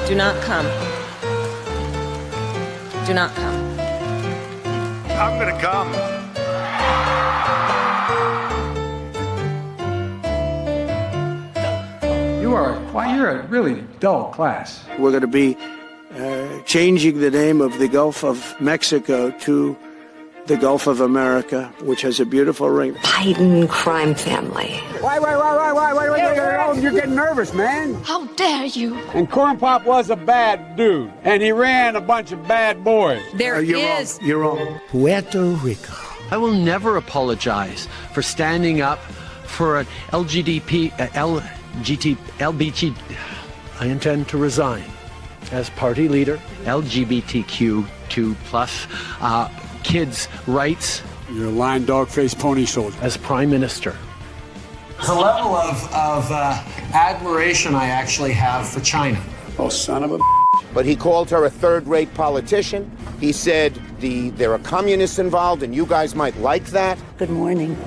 Do not come. Do not come. I'm gonna come. You're a really dull class. We're going to be changing the name of the Gulf of Mexico to the Gulf of America, which has a beautiful ring. Biden crime family. Why? You're getting nervous, man. How dare you? And Corn Pop was a bad dude, and he ran a bunch of bad boys. You're wrong. Puerto Rico. I will never apologize for standing up for an LBT. I intend to resign as party leader. LGBTQ2 plus kids' rights. You're a lying dog-faced pony soldier. As prime minister. The level of admiration I actually have for China. Oh, son of a... But he called her a third-rate politician. He said there are communists involved, and you guys might like that. Good morning.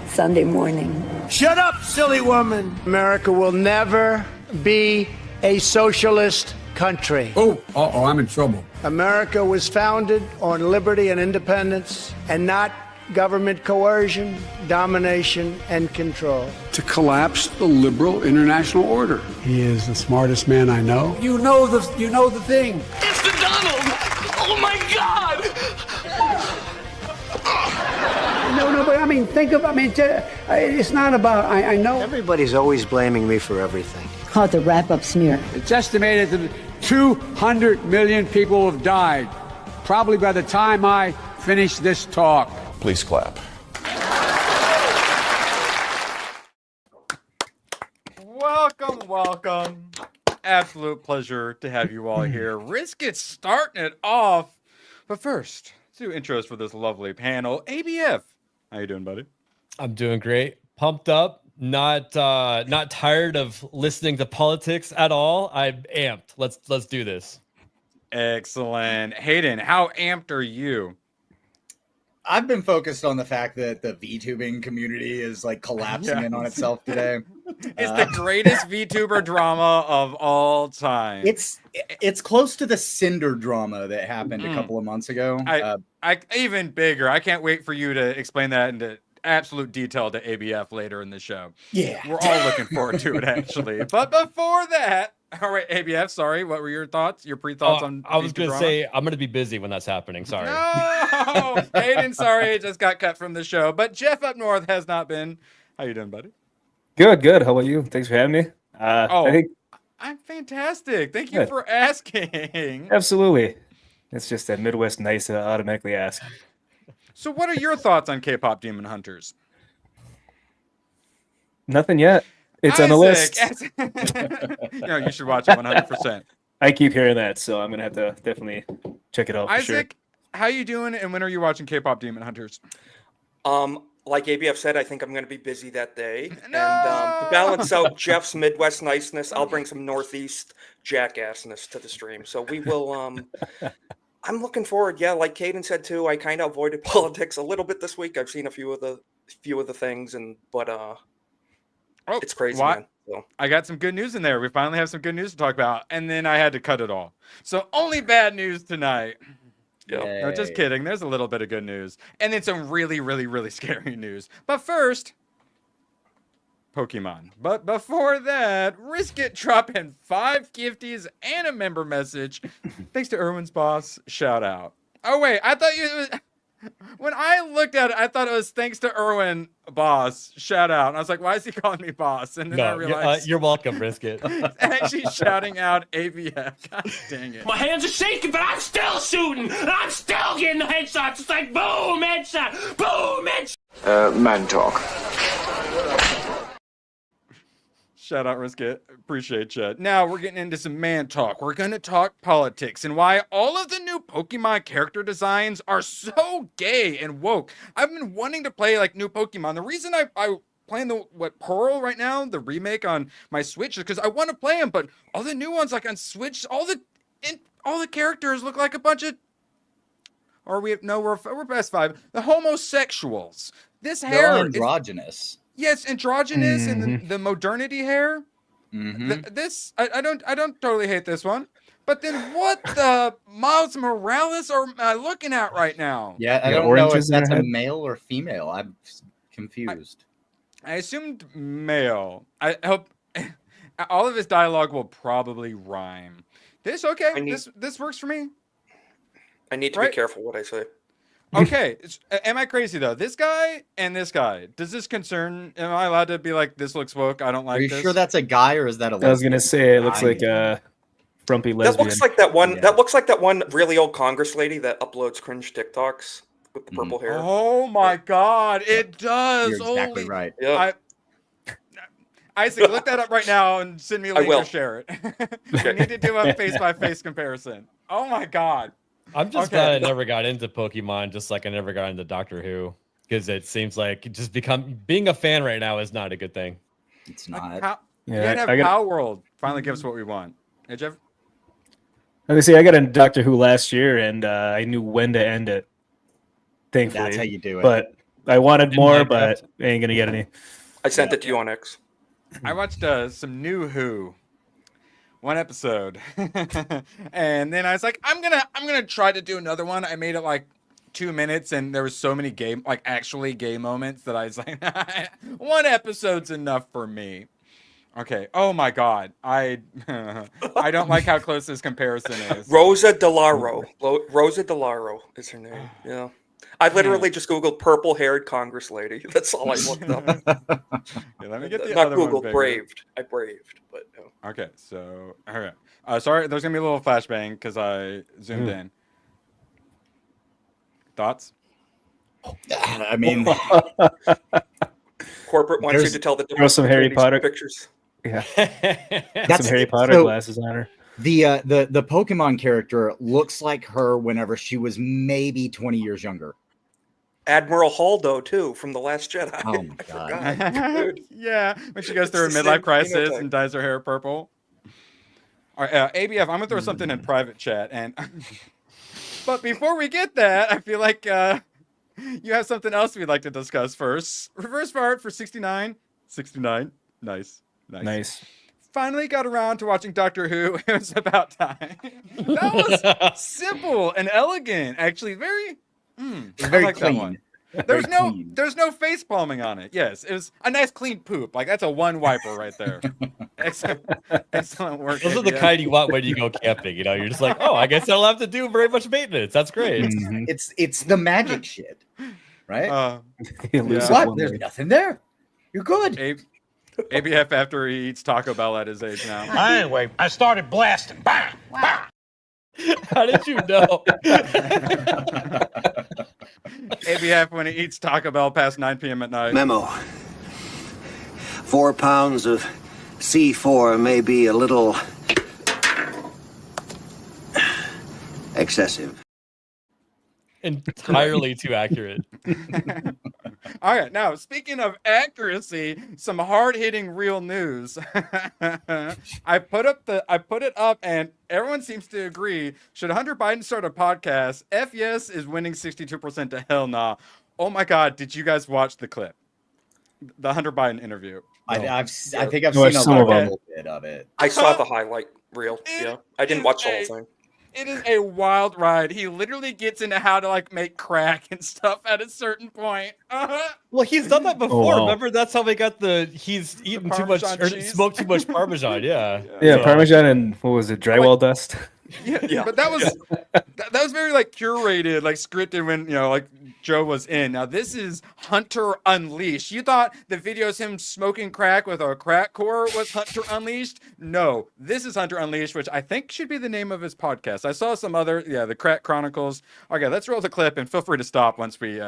Sunday morning. Shut up, silly woman. America will never be a socialist country. I'm in trouble. America was founded on liberty and independence and not government coercion, domination, and control. To collapse the liberal international order. He is the smartest man I know. You know the thing. It's the Donald! Oh my God! No, but I mean, it's not about, I know. Everybody's always blaming me for everything. Called the wrap-up smear. It's estimated that 200 million people have died, probably by the time I finish this talk. Please clap. Welcome. Absolute pleasure to have you all here. Risk it starting it off. But first, 2 intros for this lovely panel. ABF, how you doing, buddy? I'm doing great. Pumped up. Not tired of listening to politics at all. I'm amped. Let's do this. Excellent. Hayden, how amped are you? I've been focused on the fact that the VTubing community is like collapsing in on itself today. It's the greatest VTuber drama of all time. It's close to the Cinder drama that happened a couple of months ago. I even bigger. I can't wait for you to explain that into absolute detail to ABF later in the show. Yeah. We're all looking forward to it, actually. But before that, all right, ABF, sorry, what were your thoughts, your pre-thoughts on I was going to say, I'm going to be busy when that's happening. Sorry. No! Hayden, sorry, just got cut from the show. But Jeff up north has not been. How you doing, buddy? Good. How about you? Thanks for having me. I'm fantastic. Thank you for asking. Absolutely. It's just that Midwest nice to automatically ask. So what are your thoughts on K-pop Demon Hunters? Nothing yet. It's on the list. You should watch it 100%. I keep hearing that, so I'm going to have to definitely check it out for sure. Isaac, how you doing, and when are you watching K-pop Demon Hunters? Like ABF said, I think I'm going to be busy that day. No! And to balance out Jeff's Midwest niceness, I'll bring some Northeast jackassness to the stream. So we will... I'm looking forward. Yeah, like Caden said too, I kind of avoided politics a little bit this week. I've seen a few of the things, but it's crazy, man. So. I got some good news in there. We finally have some good news to talk about, and then I had to cut it all. So only bad news tonight. Yeah. No, just kidding. There's a little bit of good news, and then some really, really, really scary news. But first, Pokemon. But before that, Risk It dropping 5 gifties and a member message. Thanks to Erwin's boss. Shout out. Oh wait, I thought you. When I looked at it, I thought it was thanks to Erwin, boss. Shout out. And I was like, why is he calling me boss? And then I realized you're welcome, Risk It. actually shouting out ABF. God dang it. My hands are shaking, but I'm still shooting. And I'm still getting the headshots. It's like boom, headshot, boom, headshot. Man talk. Shout out, Risk It. Appreciate you. Now we're getting into some man talk. We're going to talk politics and why all of the new Pokemon character designs are so gay and woke. I've been wanting to play like new Pokemon. The reason I playing Pearl right now, the remake on my Switch, is because I want to play them, but all the new ones like on Switch, all the characters look like a bunch of, we're best 5. The homosexuals. This hair They're androgynous. Yes, androgynous and the modernity hair. Mm-hmm. I don't totally hate this one. But then what the Miles Morales are I looking at right now? Yeah, I don't know if that's a male or female. I'm confused. I assumed male. I hope all of his dialogue will probably rhyme. This this works for me. I need to be careful what I say. Okay, am I crazy though? This guy and this guy. Does this concern? Am I allowed to be like, this looks woke? I don't like. Are you this? sure that's a guy or is that a lesbian? I was gonna say it looks like a frumpy lesbian. That looks like that one. Yeah. That looks like that one really old Congress lady that uploads cringe TikToks with the purple hair. Oh my God, it does. You're exactly right. Yeah. Isaac, look that up right now and send me a link or share it. We need to do a face-by-face comparison. Oh my God. I'm just glad I never got into Pokemon, just like I never got into Doctor Who, because it seems like being a fan right now is not a good thing. It's not. You gotta have Power World finally give us what we want. Hey, Jeff? I was gonna say I got into Doctor Who last year, and I knew when to end it. Thankfully, that's how you do it. But I wanted more, but I ain't gonna get any. I sent it to you on X. I watched some new Who. One episode, and then I was like, I'm gonna try to do another one. I made it like 2 minutes, and there was so many actually gay moments that I was like, one episode's enough for me. Okay. Oh my God, I don't like how close this comparison is. Rosa DeLauro. Rosa DeLauro is her name. Yeah. I literally just Googled purple-haired Congress lady. That's all I looked up. Let me get the Not other Googled, one. braved. I braved, but no. Okay, so all right. Sorry, there's gonna be a little flashbang because I zoomed in. Thoughts? I mean, corporate wants you to tell the throw some Harry Potter pictures. Yeah, some Harry Potter glasses on her. The Pokemon character looks like her whenever she was maybe 20 years younger. Admiral Holdo too from The Last Jedi. Oh my God. Yeah, when she goes through a midlife crisis and dyes her hair purple. All right, ABF, I'm gonna throw something in private chat, and but before we get that, I feel like you have something else we'd like to discuss first. Reverse fart for 69. 69. Nice. Finally got around to watching Doctor Who. It was about time. That was simple and elegant. Actually, very very clean. There's no face palming on it. Yes, it was a nice clean poop. Like that's a one wiper right there. Excellent work. Those are the kind you want when you go camping. You know, you're just like, oh, I guess I don't have to do very much maintenance. That's great. It's the magic shit, right? What? There's nothing there. You're good. ABF after he eats Taco Bell at his age now. Anyway, I started blasting. Bang! Bang! How did you know? ABF when he eats Taco Bell past 9 p.m. at night. Memo. 4 pounds of C4 may be a little excessive. Entirely too accurate. All right, now speaking of accuracy, some hard-hitting real news. I put it up, and everyone seems to agree. Should Hunter Biden start a podcast? F yes is winning 62% to hell nah. Oh my God, did you guys watch the clip? The Hunter Biden interview. I think I've seen a little bit of it. I saw the highlight reel. Yeah, I didn't watch the whole thing. It is a wild ride. He literally gets into how to like make crack and stuff at a certain point. Well, he's done that before. wow. Remember, that's how they got he's eaten too much or smoked too much Parmesan. Yeah. Yeah, Parmesan and what was it, drywall dust? Yeah, but that was very like curated, like scripted when like Joe was in. Now this is Hunter Unleashed. You thought the videos him smoking crack with a crack core was Hunter Unleashed? No, this is Hunter Unleashed, which I think should be the name of his podcast. I saw some other, the Crack Chronicles. Okay, let's roll the clip and feel free to stop once we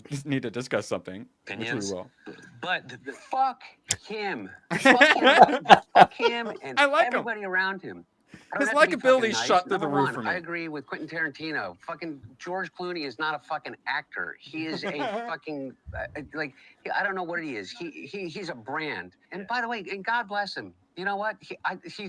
just need to discuss something. Opinions. Which we will. But fuck him. Fuck him and I like everybody around him. His likability shot through the roof for me. I agree with Quentin Tarantino. Fucking George Clooney is not a fucking actor. He is a fucking I don't know what he is. He's a brand. And by the way, and God bless him. You know what? He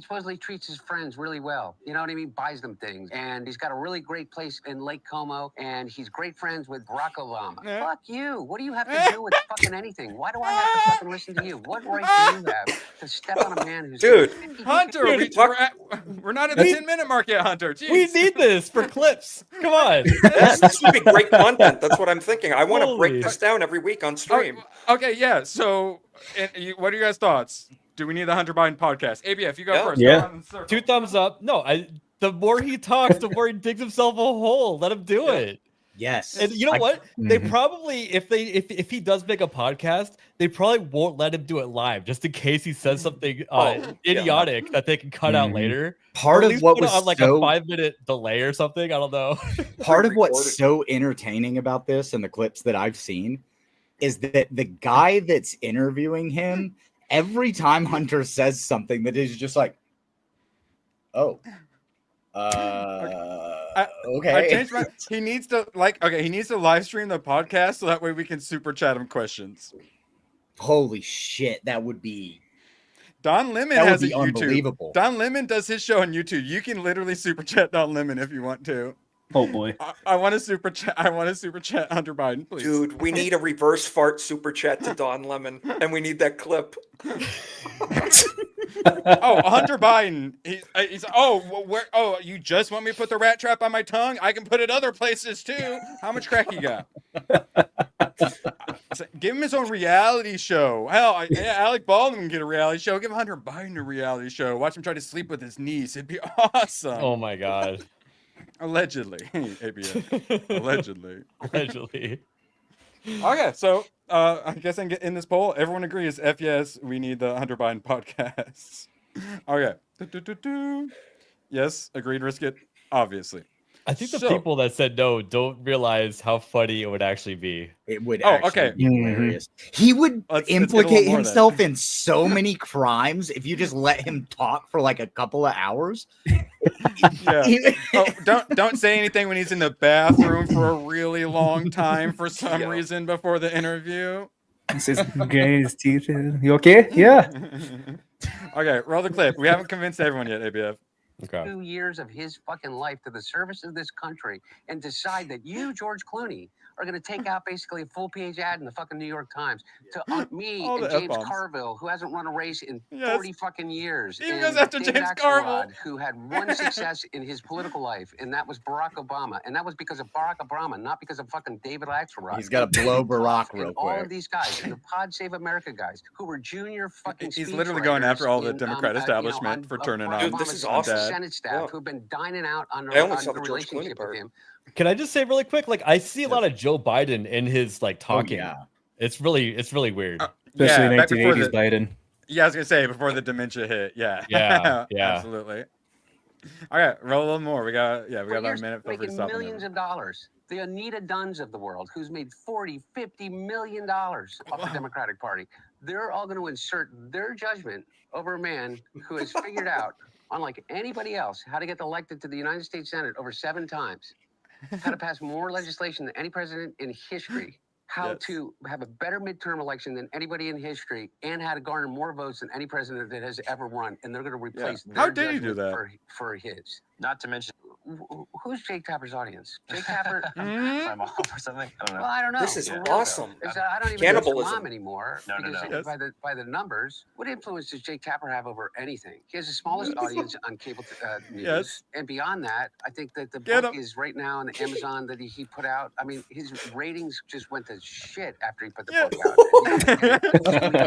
supposedly treats his friends really well. You know what I mean? Buys them things. And he's got a really great place in Lake Como. And he's great friends with Barack Obama. Fuck you. What do you have to do with fucking anything? Why do I have to fucking listen to you? What right do you have to step on a man who's... Dude. Hunter, we're not at the 10-minute mark yet, Hunter. Jeez. We need this for clips. Come on. This would be great content. That's what I'm thinking. I want to break this down every week on stream. Okay, yeah. So, what are your guys' thoughts? Do we need the Hunter Biden podcast? ABF, you go first. Yeah. 2 thumbs up. No, the more he talks, the more he digs himself a hole. Let him do it. Yes. And you know what? They probably, if he does make a podcast, they probably won't let him do it live, just in case he says something idiotic that they can cut out later. Part of what was on like a 5-minute delay or something. I don't know. Part of what's so entertaining about this and the clips that I've seen is that the guy that's interviewing him, every time Hunter says something that is just like, oh, okay. I changed my. He needs to he needs to live stream the podcast so that way we can super chat him questions. Holy shit, that would be. Don Lemon has a YouTube. Unbelievable. Don Lemon does his show on YouTube. You can literally super chat Don Lemon if you want to. Oh boy. I want to super chat. I want to super chat Hunter Biden, please. Dude, we need a reverse fart super chat to Don Lemon, and we need that clip. Hunter Biden. He's where? Oh, you just want me to put the rat trap on my tongue? I can put it other places too. How much crack you got? Give him his own reality show. Hell, Alec Baldwin can get a reality show. Give Hunter Biden a reality show. Watch him try to sleep with his niece. It'd be awesome. Oh my god. Allegedly, ABF. Allegedly. Okay, so I guess I can get in this poll. Everyone agrees. F yes, we need the Hunter Biden podcast. Okay. Yes, agreed. Risk it. Obviously. I think the people that said no don't realize how funny it would actually be. It would actually be hilarious. Mm-hmm. He would implicate himself in so many crimes if you just let him talk for like a couple of hours. Yeah. Don't say anything when he's in the bathroom for a really long time for some reason before the interview. He says, "Guys, teeth. You okay? Yeah." Okay, roll the clip. We haven't convinced everyone yet, ABF. Okay. 2 years of his fucking life to the service of this country and decide that you, George Clooney, are going to take out basically a full-page ad in the fucking New York Times to me and James Carville, who hasn't run a race in 40 fucking years. Even goes after James Carville, who had one success in his political life, and that was Barack Obama. And that was because of Barack Obama, not because of fucking David Axelrod. He's got to blow Barack real quick. All of these guys, and the Pod Save America guys, who were junior fucking He's literally going after all the Democrat establishment for turning on. Dude, this is awesome. Senate staff who've been dining out on the relationship with him. Can I just say really quick? Like, I see a lot of Joe Biden in his like talking. It's really weird. Especially 1980s Biden. Yeah, I was gonna say before the dementia hit. Yeah, absolutely. All right, roll a little more. We got about a minute. Making millions of dollars. The Anita Dunns of the world, who's made $40-50 million off the Democratic Party. They're all going to insert their judgment over a man who has figured out, unlike anybody else, how to get elected to the United States Senate over 7 times, how to pass more legislation than any president in history, how to have a better midterm election than anybody in history, and how to garner more votes than any president that has ever run. And they're going to replace their How did he do that? For his. Not to mention, who's Jake Tapper's audience? Jake Tapper? My mom or something? I don't know. Well, I don't know. This is awesome. I don't even know his mom anymore. No. By the numbers, what influence does Jake Tapper have over anything? He has the smallest audience on cable news. Yes. And beyond that, I think that the book is right now on Amazon that he put out. I mean, his ratings just went to shit after he put the book out.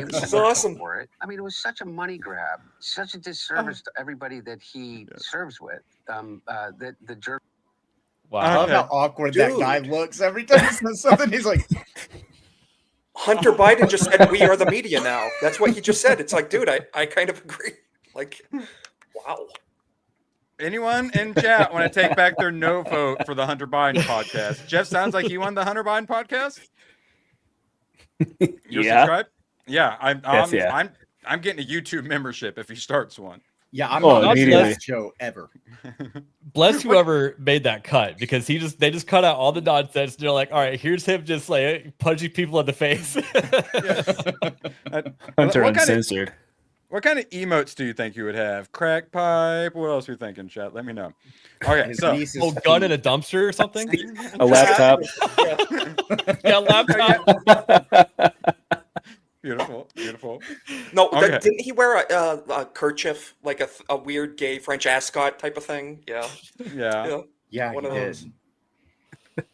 This is awesome. For it. I mean, it was such a money grab, such a disservice to everybody that he serves with. That the jerk. Wow. I love how awkward that guy looks every time he says something. He's like, Hunter Biden just said, "We are the media now." That's what he just said. It's like, dude, I kind of agree. Like, wow. Anyone in chat want to take back their no vote for the Hunter Biden podcast? Jeff sounds like you won the Hunter Biden podcast. You're subscribed? Yeah, I'm getting a YouTube membership if he starts one. Yeah, I'm not the best show ever. Bless whoever made that cut, because they just cut out all the nonsense. And they're like, all right, here's him just like punching people in the face. Hunter uncensored. What kind of emotes do you think you would have? Crack pipe? What else are you thinking, chat? Let me know. Okay, His so niece's gun in a dumpster or something? A laptop. Yeah, laptop. Beautiful, beautiful. No, Okay. didn't he wear a kerchief, like a weird gay French ascot type of thing? Yeah. Yeah. Yeah, One he of did. those.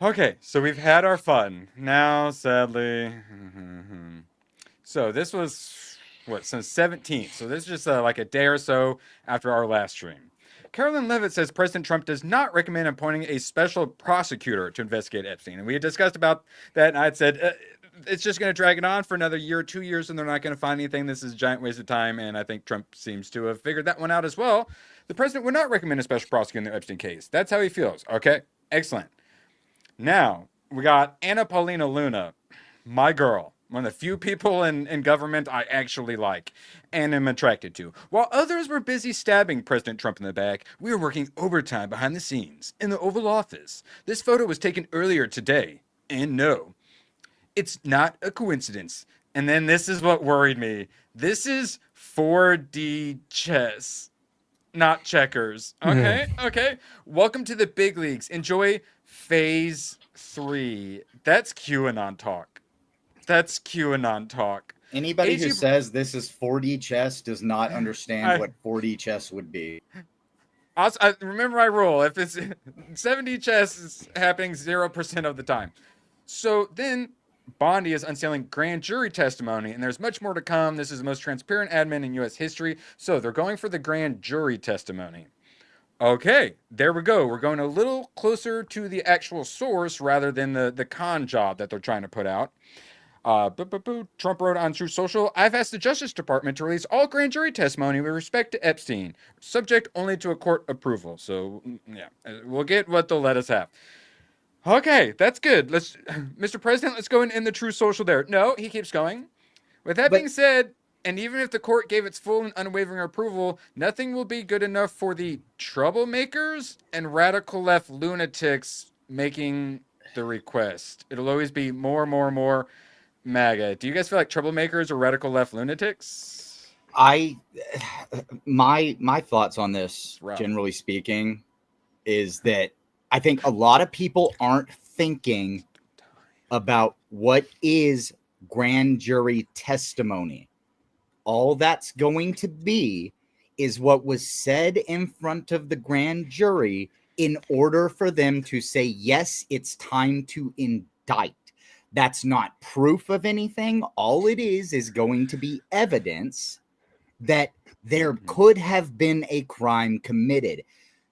Okay, so we've had our fun. Now, sadly, so this was since 17th. So this is just like a day or so after our last stream. Carolyn Levitt says President Trump does not recommend appointing a special prosecutor to investigate Epstein. And we had discussed about that, and I had said it's just going to drag it on for another year or 2 years, and they're not going to find anything. This is a giant waste of time, and I think Trump seems to have figured that one out as well. The president would not recommend a special prosecutor in the Epstein case. That's how he feels. Okay, excellent. Now, we got Anna Paulina Luna, my girl. One of the few people in government I actually like and am attracted to. While others were busy stabbing President Trump in the back, we were working overtime behind the scenes in the Oval Office. This photo was taken earlier today. And no, it's not a coincidence. And then this is what worried me. This is 4D chess, not checkers. Okay, okay. Welcome to the big leagues. Enjoy Phase 3. That's QAnon talk. That's QAnon talk. Anybody who says this is 4D chess does not understand what 4D chess would be. I remember my rule. If it's 7D chess, is happening 0% of the time. So then Bondi is unsealing grand jury testimony, and there's much more to come. This is the most transparent admin in U.S. history. So they're going for the grand jury testimony. Okay, there we go. We're going a little closer to the actual source rather than the con job that they're trying to put out. Trump wrote on Truth Social, I've asked the Justice Department to release all grand jury testimony with respect to Epstein, subject only to a court approval. So, yeah, we'll get what they'll let us have. Okay, that's good. Mr. President, let's go in the Truth Social there. No, he keeps going. With that being said, and even if the court gave its full and unwavering approval, nothing will be good enough for the troublemakers and radical left lunatics making the request. It'll always be more MAGA. Do you guys feel like troublemakers or radical left lunatics? My thoughts on this, generally speaking, is that I think a lot of people aren't thinking about what is grand jury testimony. All that's going to be is what was said in front of the grand jury in order for them to say, yes, it's time to indict. That's not proof of anything. All it is going to be evidence that there could have been a crime committed.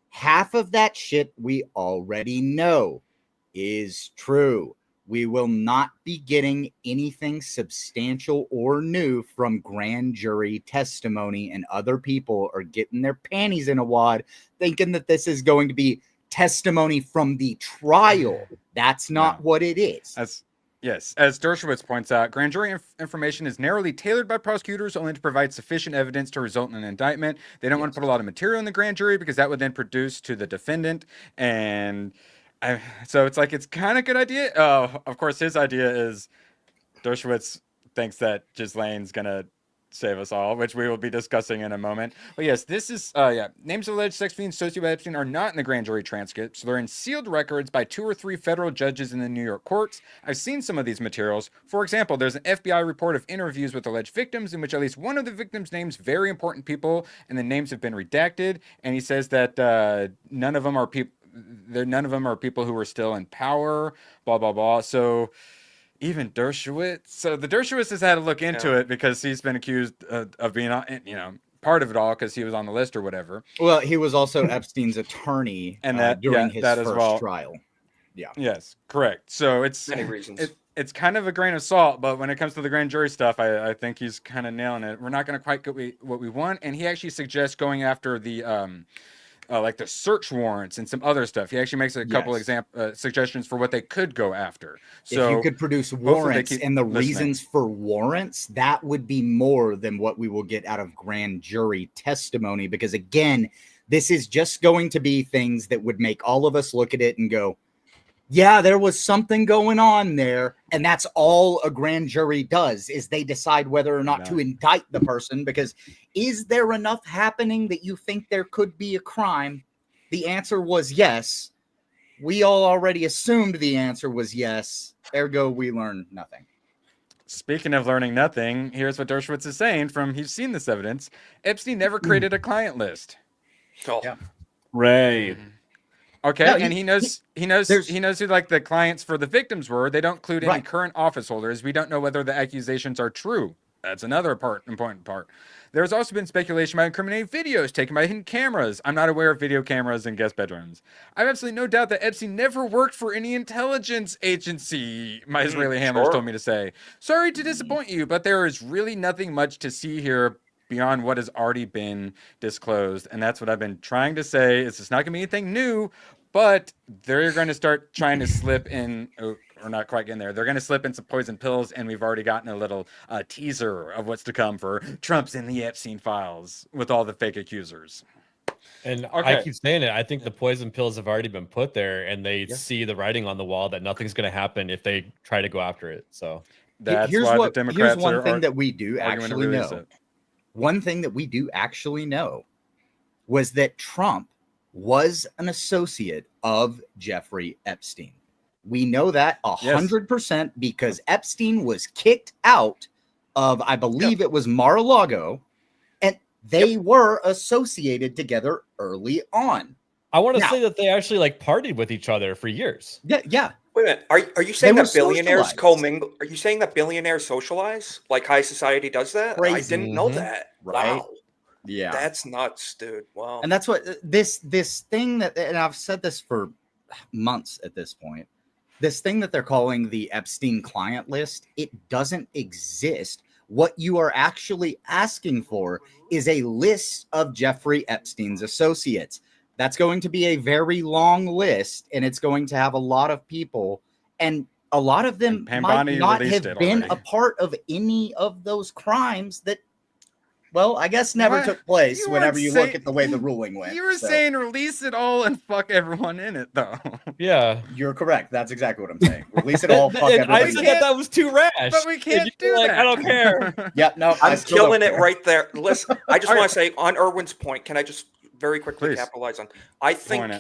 Half of that shit we already know is true. We will not be getting anything substantial or new from grand jury testimony, and other people are getting their panties in a wad thinking that this is going to be testimony from the trial. That's not what it is. Yes, as Dershowitz points out, grand jury information is narrowly tailored by prosecutors only to provide sufficient evidence to result in an indictment. They don't want to put a lot of material in the grand jury because that would then produce to the defendant. And so it's like, it's kind of a good idea. Of course, his idea is Dershowitz thinks that Ghislaine's going to save us all, which we will be discussing in a moment. But yes, this is, names of alleged sex fiends associated with Epstein are not in the grand jury transcript, so they're in sealed records by 2 or 3 federal judges in the New York courts. I've seen some of these materials. For example, there's an FBI report of interviews with alleged victims in which at least one of the victims names very important people, and the names have been redacted, and he says that none of them are people who were still in power, blah, blah, blah. So even Dershowitz. So the Dershowitz has had to look into it because he's been accused of being, part of it all because he was on the list or whatever. Well, he was also Epstein's attorney and that during his that first as well. trial. Yeah. Yes, correct. So it's many reasons. It's kind of a grain of salt, but when it comes to the grand jury stuff, I think he's kind of nailing it. We're not going to quite get what we want, and he actually suggests going after the like the search warrants and some other stuff. He actually makes a couple suggestions for what they could go after. So if you could produce warrants and the reasons for warrants, that would be more than what we will get out of grand jury testimony. Because again, this is just going to be things that would make all of us look at it and go, yeah, there was something going on there, and that's all a grand jury does, is they decide whether or not to indict the person, because is there enough happening that you think there could be a crime? The answer was yes. We all already assumed the answer was yes. Ergo, we learned nothing. Speaking of learning nothing, here's what Dershowitz is saying from he's seen this evidence. Epstein never created a client list. Oh. Yeah. Right. Okay, No, and he knows who like the clients for the victims were. They don't include any Right. current office holders. We don't know whether the accusations are true. That's another important part. There's also been speculation about incriminating videos taken by hidden cameras. I'm not aware of video cameras in guest bedrooms. I have absolutely no doubt that Epstein never worked for any intelligence agency, my Israeli handlers told me to say. Sorry to disappoint you, but there is really nothing much to see here beyond what has already been disclosed. And that's what I've been trying to say. Is it's not going to be anything new, but they're going to start trying to slip in, or not quite getting there. They're going to slip in some poison pills, and we've already gotten a little teaser of what's to come for Trump's in the Epstein files with all the fake accusers. And I keep saying it. I think the poison pills have already been put there, and they see the writing on the wall that nothing's going to happen if they try to go after it. So that's why the Democrats here's one thing that we do actually know. It. One thing that we do actually know was that Trump was an associate of Jeffrey Epstein. We know that 100% because Epstein was kicked out of, I believe it was Mar-a-Lago, and they were associated together early on. I want to say that they actually like partied with each other for years. Yeah. Wait a minute. Are you saying that billionaires commingle? Are you saying that billionaires socialize? Like high society does that? Crazy. I didn't know that. Right. Wow. Yeah. That's nuts, dude. Wow. And that's what this thing that, and I've said this for months at this point, this thing that they're calling the Epstein client list, it doesn't exist. What you are actually asking for is a list of Jeffrey Epstein's associates. That's going to be a very long list, and it's going to have a lot of people, and a lot of them might not have been a part of any of those crimes that, well, I guess never took place whenever you look at the way the ruling went. You were saying release it all and fuck everyone in it, though. Yeah. You're correct. That's exactly what I'm saying. Release it all, fuck everyone. I said that was too rash. But we can't do that. I don't care. Yep, no. I'm killing it right there. Listen, I just want to say on Erwin's point, can I just very quickly capitalize on? I think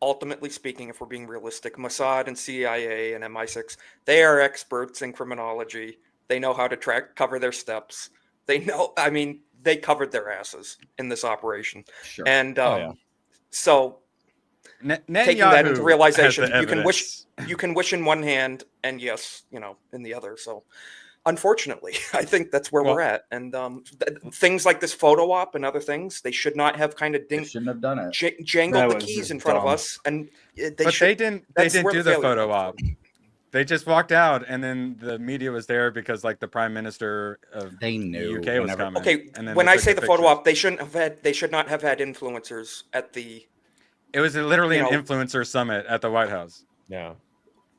ultimately speaking, if we're being realistic, Mossad and CIA and MI6, they are experts in criminology. They know how to cover their steps. They know, I mean, they covered their asses in this operation. Sure. And so taking that into realization, you can wish in one hand and yes, in the other. So unfortunately, I think that's where we're at. And things like this photo op and other things, they should not have kind of shouldn't have done it. Jangled the keys in front of us. And they didn't do the photo op. They just walked out, and then the media was there because, like, the Prime Minister of the UK was coming. Okay, and then when I say the photo op, they should not have had influencers at the. It was literally an influencer summit at the White House. Yeah,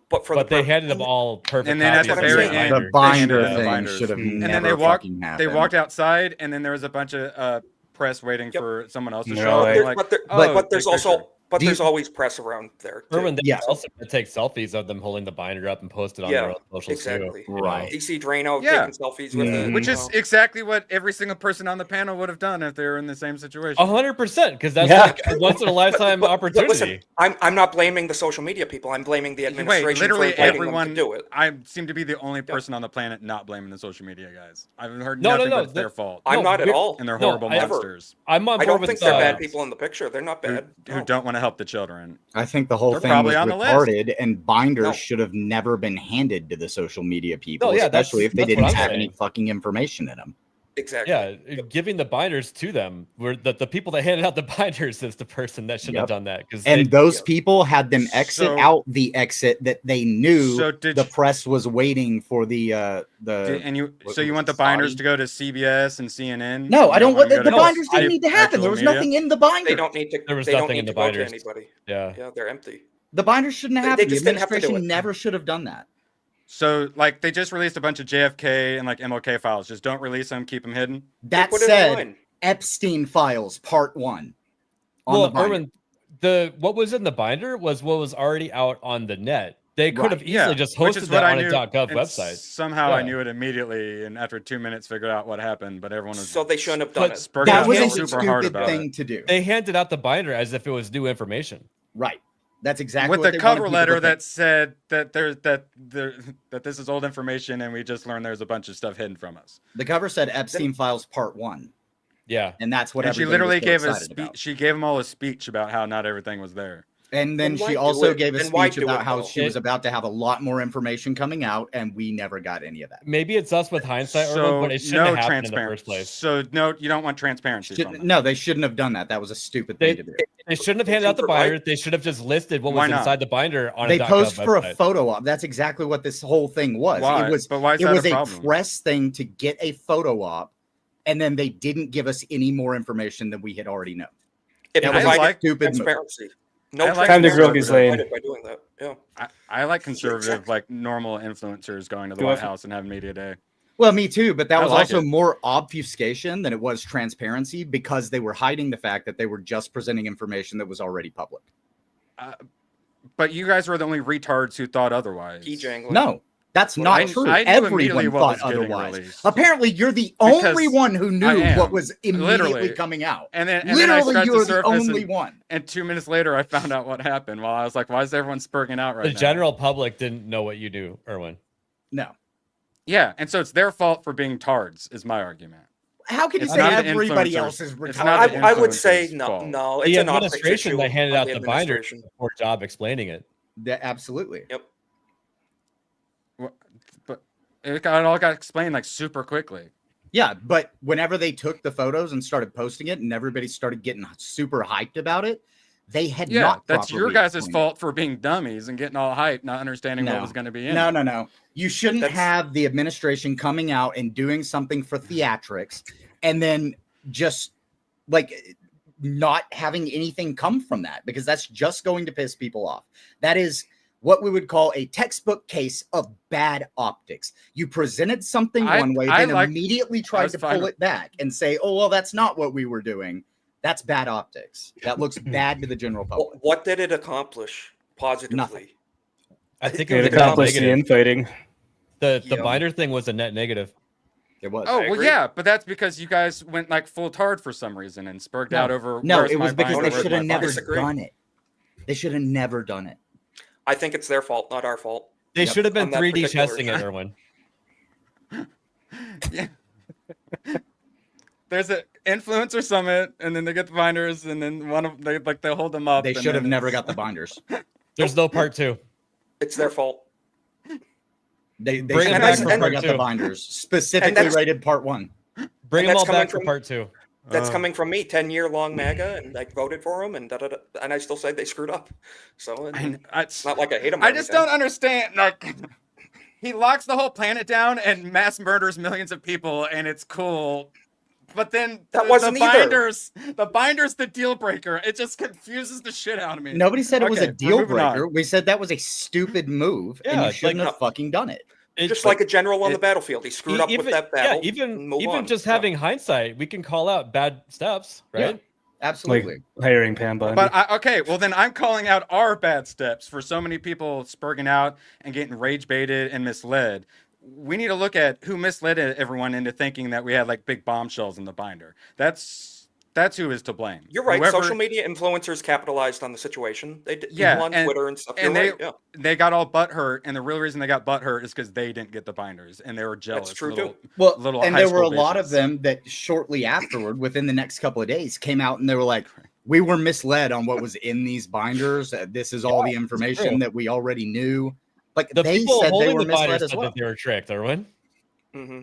but they handed them all perfect. And then at the very end, the binder thing should have and never then they walked. fucking happened. They walked outside, and then there was a bunch of press waiting for someone else to show up. But there's always press around there. Erwin, they also take selfies of them holding the binder up and post it on their own socials exactly. too. Right. DC Drano taking selfies with it. Which is exactly what every single person on the panel would have done if they were in the same situation. 100%, because that's like a once in a lifetime opportunity. Listen, I'm not blaming the social media people. I'm blaming the administration. Literally for everyone them to do it. I seem to be the only person on the planet not blaming the social media guys. I've heard nothing but it's their fault. I'm not at all. And they're horrible monsters. I'm on board I don't with think they're bad people in the picture. They're not bad. Who don't want to help the children. I think the whole thing was retarded, and binders should have never been handed to the social media people, especially if they didn't have any fucking information in them. Exactly. Yeah, giving the binders to them, were the people that handed out the binders is the person that should have done that. And those people had them exit out the exit that they knew the press was waiting for the. So you want the binders to go to CBS and CNN? No, I don't want the binders. Didn't need to happen. There was nothing in the binder. They don't need to. There was nothing in the binders. Anybody. Yeah, they're empty. The binders shouldn't have happened. Just the didn't have to do administration it. never should have done that. So, like, they just released a bunch of JFK and like MLK files. Just don't release them. Keep them hidden. That said, Epstein files Part 1. Well, Erwin, what was in the binder was what was already out on the net. They could have easily just which hosted is that what I on a knew, .gov and website. Somehow I knew it immediately, and after 2 minutes figured out what happened. But everyone was So they shouldn't have done it. That was a super hard stupid about thing it. to do. They handed out the binder as if it was new information. Right. That's exactly with what the they cover wanted people letter to that said that that this is old information, and we just learned there's a bunch of stuff hidden from us. The cover said Epstein Files Part 1. Yeah, and that's what. And she everybody literally was so gave a excited speech. about. She gave them all a speech about how not everything was there. And then she also gave a speech about how she was about to have a lot more information coming out, and we never got any of that. Maybe it's us with hindsight, So but it shouldn't no have happened in the transparency. first place. So no, you don't want transparency. From them. No, they shouldn't have done that. That was a stupid thing to do. They shouldn't have handed out the binder. They should have just listed what Why was not? inside the binder on They a .gov posed for a website. photo op. That's exactly what this whole thing was. Why? It was, But why is it that was a a problem? press thing to get a photo op, and then they didn't give us any more information than we had already known. It That was provided a stupid move. transparency. No I like Time to grill transparency Ghislaine. by doing that. Yeah. I like conservative, like normal influencers going to the Go White ahead. House and having media day. Well, me too, but that I was like also it. more obfuscation than it was transparency because they were hiding the fact that they were just presenting information that was already public. But you guys were the only retards who thought otherwise. No, that's not true. I knew immediately Everyone what thought was getting otherwise. released. Apparently, you're the Because only one who knew I am, what was immediately literally. coming out. And then I Literally, scratched you're the surface only and, one. And 2 minutes later, I found out what happened. While I was like, "Why is everyone spurging out right The now?" general public didn't know what you do, Erwin. No. Yeah, and so it's their fault for being tards. Is my argument. How can you It's say not the everybody influencers. else is It's not the I would say influencers' no. fault. No, The it's an optics administration issue that handed on out the binder administration. did a poor job explaining it. Absolutely. Yep. But it all got explained like super quickly. Yeah, but whenever they took the photos and started posting it, and everybody started getting super hyped about it, they had Yeah, not. that's your properly guys' explained it. fault for being dummies and getting all hyped, not understanding what was going to be in it. No. You shouldn't have the administration coming out and doing something for theatrics and then just like not having anything come from that, because that's just going to piss people off. That is what we would call a textbook case of bad optics. You presented something one way, then immediately tried to pull it back and say, oh, well, that's not what we were doing. That's bad optics. That looks bad to the general public. What did it accomplish positively? Nothing. I think It was a net accomplished the negative. infighting. The binder thing was a net negative. It was. Oh well, yeah, but that's because you guys went like full tard for some reason and spurged out over. No, where's it my was because binder, they where's should my have never binder? done it. They should have never done it. I think it's their fault, not our fault. They should have been On that 3D particular chessing it, time. Erwin. Yeah. There's an influencer summit, and then they get the binders, and then they hold them up. They and should have then never it's- got the binders. There's no part 2. It's their fault. They Bring should them have back for never part got 2. the binders. Specifically that's- rated part 1. Bring And them that's all coming back for from- part 2. That's coming from me, 10-year-long MAGA, and I voted for him, and and I still say they screwed up. So it's not like I hate them. I just don't understand. Like, he locks the whole planet down and mass murders millions of people, and it's cool. But then That wasn't the either. binders, the deal breaker. It just confuses the shit out of me. Nobody said it was Okay, a we're deal moving on. breaker. We said that was a stupid move, and Yeah, you shouldn't like, have fucking done it. Just like a general on the battlefield, he screwed up with that battle. Yeah, and move even on. just having hindsight, we can call out bad steps, right? Yeah, absolutely. Like hiring Pam Bondi. But okay, well then I'm calling out our bad steps for so many people spurging out and getting rage baited and misled. We need to look at who misled everyone into thinking that we had like big bombshells in the binder. That's who is to blame. You're right. Whoever- Social media influencers capitalized on the situation. They did Yeah, people on and- Twitter and stuff. and You're they right. Yeah. they got all butthurt, and the real reason they got butthurt is because they didn't get the binders, and they were jealous. true, little, too. Well, little and high there were a school lot of bitches. them that shortly afterward, within the next couple of days, came out and they were like, we were misled on what was in these binders. This is all the information true. that we already knew. Like The they people said they holding were the binders misled as said well. that they were tricked, Erwin. Mm-hmm.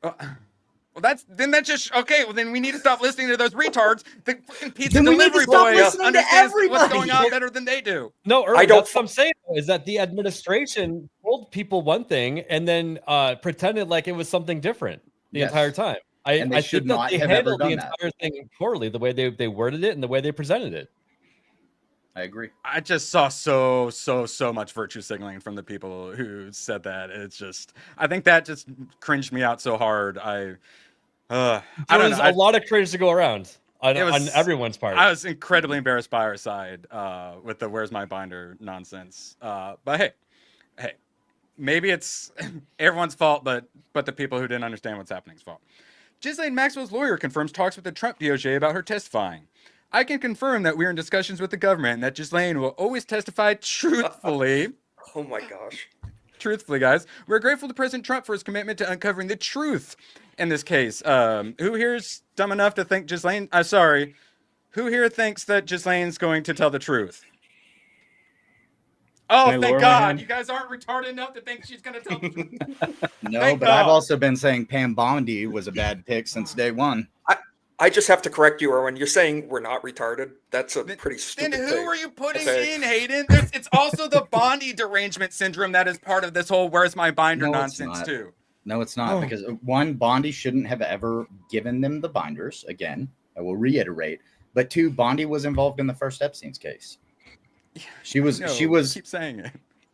Well, that just okay. Well, then we need to stop listening to those retards. The fucking pizza Then we need to delivery stop boy listening to understands what's everybody. going on better than they do. No, Erwin, don't that's what I'm saying, is that the administration told people one thing and then pretended like it was something different the Yes. entire time. And they I should think that not they have ever handled the done that. entire thing poorly, the way they worded it and the way they presented it. I agree. I just saw so much virtue signaling from the people who said that. It's just, I think that just cringed me out so hard. I don't There's know. a lot of cringe to go around. on everyone's part. I was incredibly embarrassed by our side with the "Where's my binder" nonsense. But hey, maybe it's everyone's fault, but the people who didn't understand what's happening's fault. Ghislaine Maxwell's lawyer confirms talks with the Trump DOJ about her testifying. I can confirm that we're in discussions with the government and that Ghislaine will always testify truthfully. Oh my gosh. Truthfully, guys, we're grateful to President Trump for his commitment to uncovering the truth in this case. Who here is dumb enough to think Ghislaine... Who here thinks that Ghislaine's going to tell the truth? Oh, thank God. You guys aren't retarded enough to think she's going to tell the truth. No, but I've also been saying Pam Bondi was a bad pick since day one. I just have to correct you, Erwin. You're saying we're not retarded. That's a pretty stupid Then who thing. are you putting in, Hayden? It's also the Bondi derangement syndrome that is part of this whole "Where's my binder" nonsense too. No, it's not, because one, Bondi shouldn't have ever given them the binders. Again, I will reiterate. But two, Bondi was involved in the first Epstein's case. She was. Keep saying it.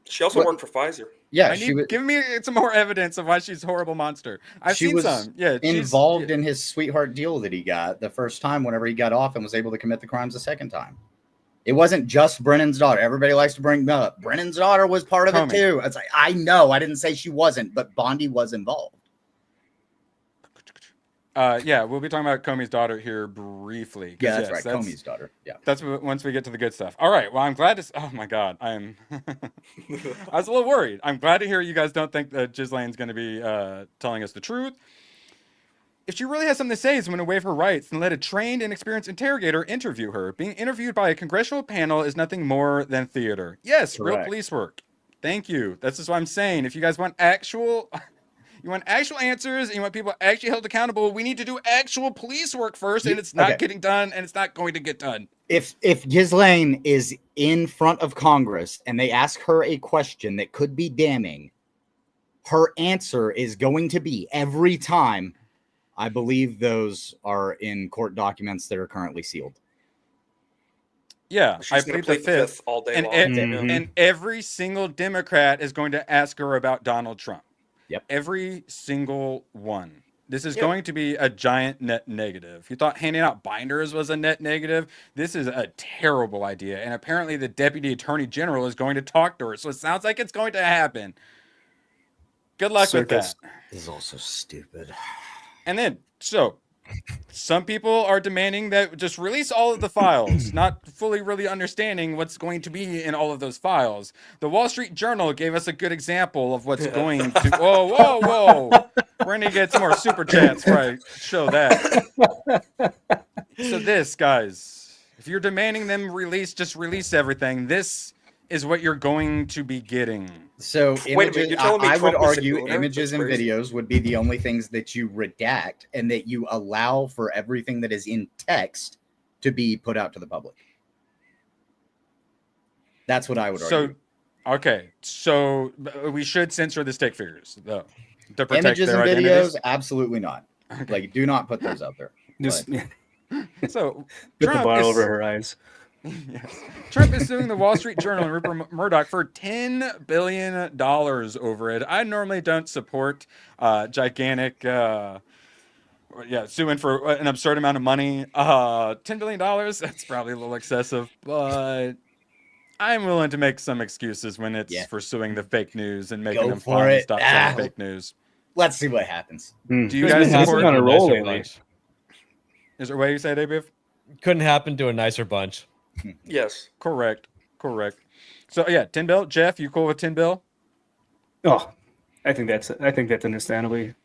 She also worked for Pfizer. Yeah, give me some more evidence of why she's a horrible monster. I've seen some. Yeah, involved in his sweetheart deal that he got the first time whenever he got off and was able to commit the crimes the second time. It wasn't just Brennan's daughter. Everybody likes to bring up Brennan's daughter was part of it too. It's like, I know, I didn't say she wasn't, but Bondi was involved. Yeah, we'll be talking about Comey's daughter here briefly. Yeah, that's right. Comey's daughter. Yeah. That's once we get to the good stuff. All right. Well, I'm glad to... Oh, my God. I was a little worried. I'm glad to hear you guys don't think that Ghislaine's going to be telling us the truth. If she really has something to say, is going to waive her rights and let a trained and experienced interrogator interview her. Being interviewed by a congressional panel is nothing more than theater. Yes, real police work. Thank you. That's just what I'm saying. If you guys want actual... You want actual answers and you want people actually held accountable, we need to do actual police work first, and it's not getting done, and it's not going to get done. If Ghislaine is in front of Congress and they ask her a question that could be damning, her answer is going to be every time, I believe those are in court documents that are currently sealed. Yeah, I She's gonna plead the plead the fifth all day and, long. and every single Democrat is going to ask her about Donald Trump. Yep. Every single one. This is going to be a giant net negative. You thought handing out binders was a net negative? This is a terrible idea. And apparently the Deputy Attorney General is going to talk to her. So it sounds like it's going to happen. Good luck with that. This is also stupid. And then, so some people are demanding that just release all of the files, not fully really understanding what's going to be in all of those files. The Wall Street Journal gave us a good example of what's going to... Whoa. We're going to get some more super chats before I show that. So this, guys, if you're demanding them release, just release everything. This is what you're going to be getting. So Wait a minute, you're telling me I would Trump is a argue gooner? images That's and crazy. videos would be the only things that you redact, and that you allow for everything that is in text to be put out to the public. That's what I would argue. Okay, so we should censor the stick figures, though, to protect Images their and identities. videos, absolutely not. Like, do not put those out there. Just So put the Trump bottle is- over her eyes. Yes. Trump is suing the Wall Street Journal and Rupert Murdoch for $10 billion over it. I normally don't support gigantic, suing for an absurd amount of money. $10 billion, that's probably a little excessive, but I'm willing to make some excuses when it's for suing the fake news and making Go them for fun it. stop saying fake news. Let's see what happens. Do you guys Couldn't support happen to a on a roll nicer lately. bunch. Is there a way you say it, Abiv? Couldn't happen to a nicer bunch. Yes. Correct. So yeah, 10 bill. Jeff, you cool with 10 bill? Oh, I think that's understandable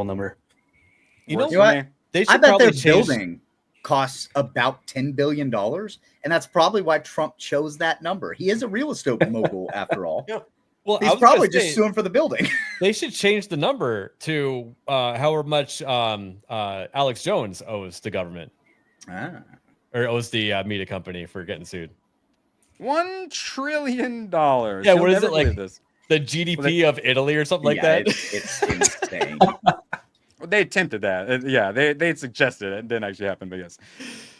number. You know Works for what? me. They I should bet probably their change. building costs about $10 billion, and that's probably why Trump chose that number. He is a real estate mogul, after all. Yeah. Well, I He's was gonna probably say, just suing for the building. They should change the number to however much Alex Jones owes the government or owes the media company for getting sued. $1 trillion. Yeah, You'll what is never it like? believe this. The GDP of Italy or something like that. It's insane. They attempted that. They suggested it. It didn't actually happen, but yes.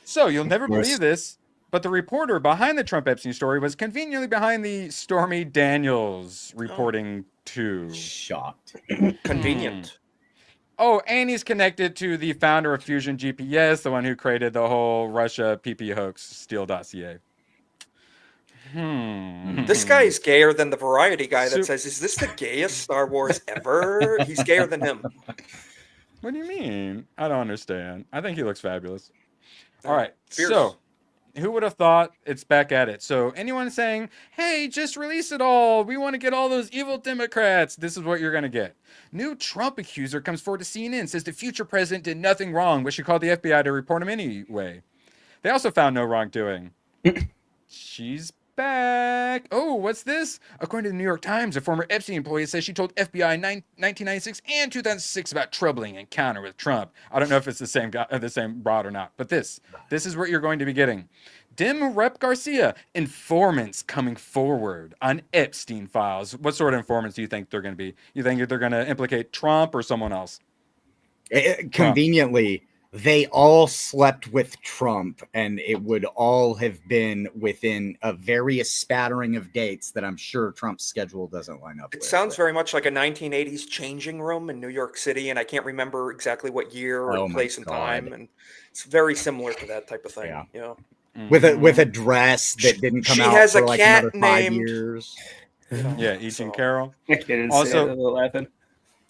So you'll never believe this, but the reporter behind the Trump Epstein story was conveniently behind the Stormy Daniels reporting too. Shocked. Convenient. Oh, and he's connected to the founder of Fusion GPS, the one who created the whole Russia PP hoax Steele dossier. This guy is gayer than the Variety guy that Sup- says, "Is this the gayest Star Wars ever?" He's gayer than him. What do you mean? I don't understand. I think he looks fabulous. All right, Fierce. so who would have thought it's back at it? So anyone saying, hey, just release it all. We want to get all those evil Democrats. This is what you're going to get. New Trump accuser comes forward to CNN, says the future president did nothing wrong, but she called the FBI to report him anyway. They also found no wrongdoing. She's back. Oh, what's this? According to the New York Times, a former Epstein employee says she told FBI in 1996 and 2006 about troubling encounter with Trump. I don't know if it's the same guy, the same broad or not, but this is what you're going to be getting. Dim Rep Garcia, informants coming forward on Epstein files. What sort of informants do you think they're going to be? You think they're going to implicate Trump or someone else? Conveniently, they all slept with Trump, and it would all have been within a various spattering of dates that I'm sure Trump's schedule doesn't line up with. It sounds very much like a 1980s changing room in New York City, and I can't remember exactly what year or place and time, and it's very similar to that type of thing. Yeah. With a dress that didn't come She out has for a like cat another 5 named- years. Yeah, Eugene Carroll. Also, laughing.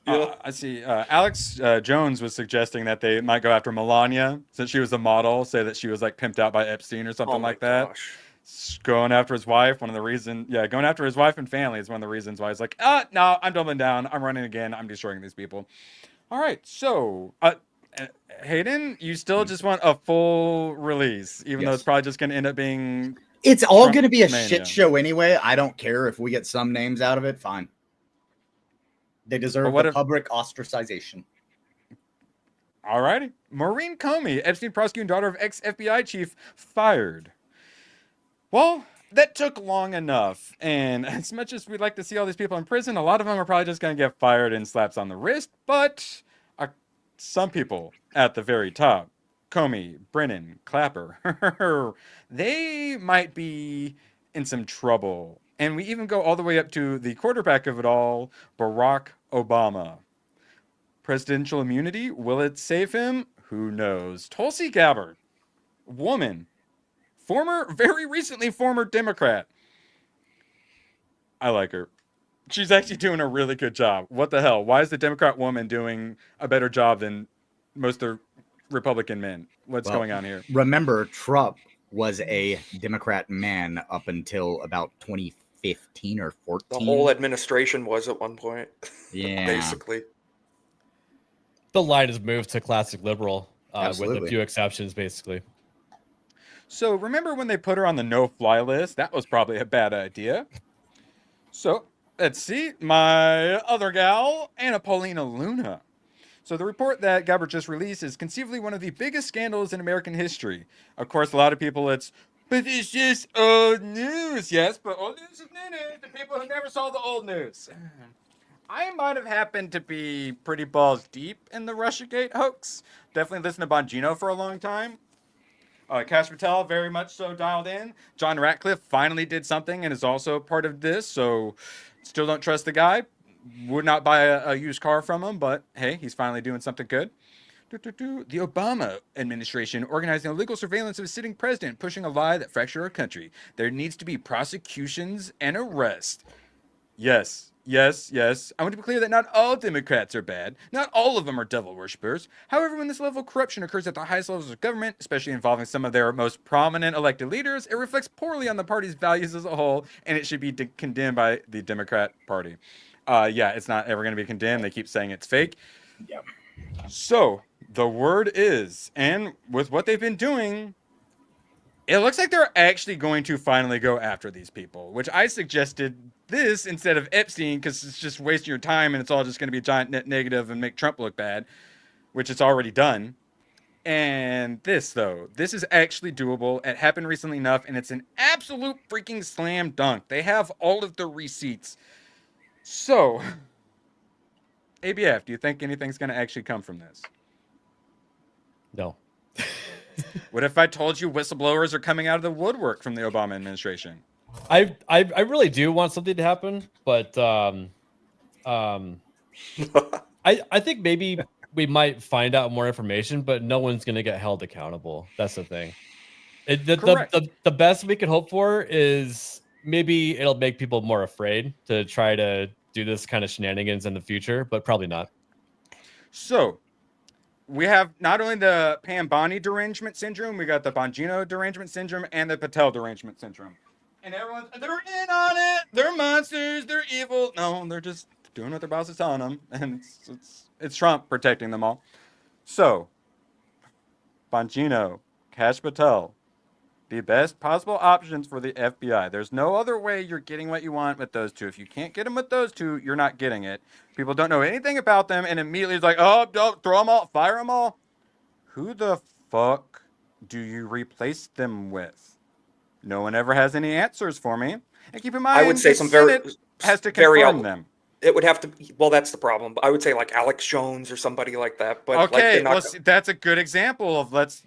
I see. Alex Jones was suggesting that they might go after Melania since she was a model, say that she was like pimped out by Epstein or something like that. Going after his wife, going after his wife and family is one of the reasons why he's like, no, I'm doubling down. I'm running again. I'm destroying these people. All right. So, Hayden, you still just want a full release, even though it's probably just going to end up being. It's all going to be a Trump-mania. shit show anyway. I don't care if we get some names out of it. Fine. They deserve public ostracization. All righty. Maureen Comey, Epstein prosecuting daughter of ex-FBI chief, fired. Well, that took long enough. And as much as we'd like to see all these people in prison, a lot of them are probably just going to get fired and slaps on the wrist. But some people at the very top, Comey, Brennan, Clapper, they might be in some trouble. And we even go all the way up to the quarterback of it all, Barack Obama. Presidential immunity, will it save him? Who knows? Tulsi Gabbard, woman, very recently former Democrat. I like her. She's actually doing a really good job. What the hell? Why is the Democrat woman doing a better job than most of the Republican men? What's going on here? Remember, Trump was a Democrat man up until about 2015 or 14. The whole administration was at one point. Yeah. Basically. The line has moved to classic liberal with Absolutely. a few exceptions, basically. So remember when they put her on the no-fly list? That was probably a bad idea. So let's see. My other gal, Anna Paulina Luna. So the report that Gabbard just released is conceivably one of the biggest scandals in American history. Of course, a lot of people, but it's just old news. Yes, but old news is new news. The people who never saw the old news. I might have happened to be pretty balls deep in the Russiagate hoax. Definitely listened to Bongino for a long time. Cash Patel, very much so dialed in. John Ratcliffe finally did something and is also part of this, so still don't trust the guy. Would not buy a used car from him, but hey, he's finally doing something good. The Obama administration organizing illegal surveillance of a sitting president, pushing a lie that fractured our country. There needs to be prosecutions and arrests. Yes. I want to be clear that not all Democrats are bad. Not all of them are devil worshippers. However, when this level of corruption occurs at the highest levels of government, especially involving some of their most prominent elected leaders, it reflects poorly on the party's values as a whole, and it should be condemned by the Democrat Party. It's not ever going to be condemned. They keep saying it's fake. Yep. So the word is, and with what they've been doing, it looks like they're actually going to finally go after these people, which I suggested this instead of Epstein because it's just wasting your time and it's all just going to be a giant net negative and make Trump look bad, which it's already done. And this is actually doable. It happened recently enough, and it's an absolute freaking slam dunk. They have all of the receipts. So, ABF, do you think anything's going to actually come from this? No. What if I told you whistleblowers are coming out of the woodwork from the Obama administration? I really do want something to happen, but I think maybe we might find out more information, but no one's going to get held accountable. That's the thing. The best we can hope for is maybe it'll make people more afraid to try to do this kind of shenanigans in the future, but probably not. So we have not only the Pam-Bondi derangement syndrome, we got the Bongino derangement syndrome and the Patel derangement syndrome. And they're in on it. They're monsters. They're evil. No, they're just doing what their boss is telling them. And it's Trump protecting them all. So, Bongino, Kash Patel, the best possible options for the FBI. There's no other way you're getting what you want with those two. If you can't get them with those two, you're not getting it. People don't know anything about them and immediately it's like, oh, don't throw them all, fire them all. Who the fuck do you replace them with? No one ever has any answers for me. And keep in mind, I would say some very has to confirm them. It would have to. Well, that's the problem. I would say like Alex Jones or somebody like that. But okay, like, that's a good example of let's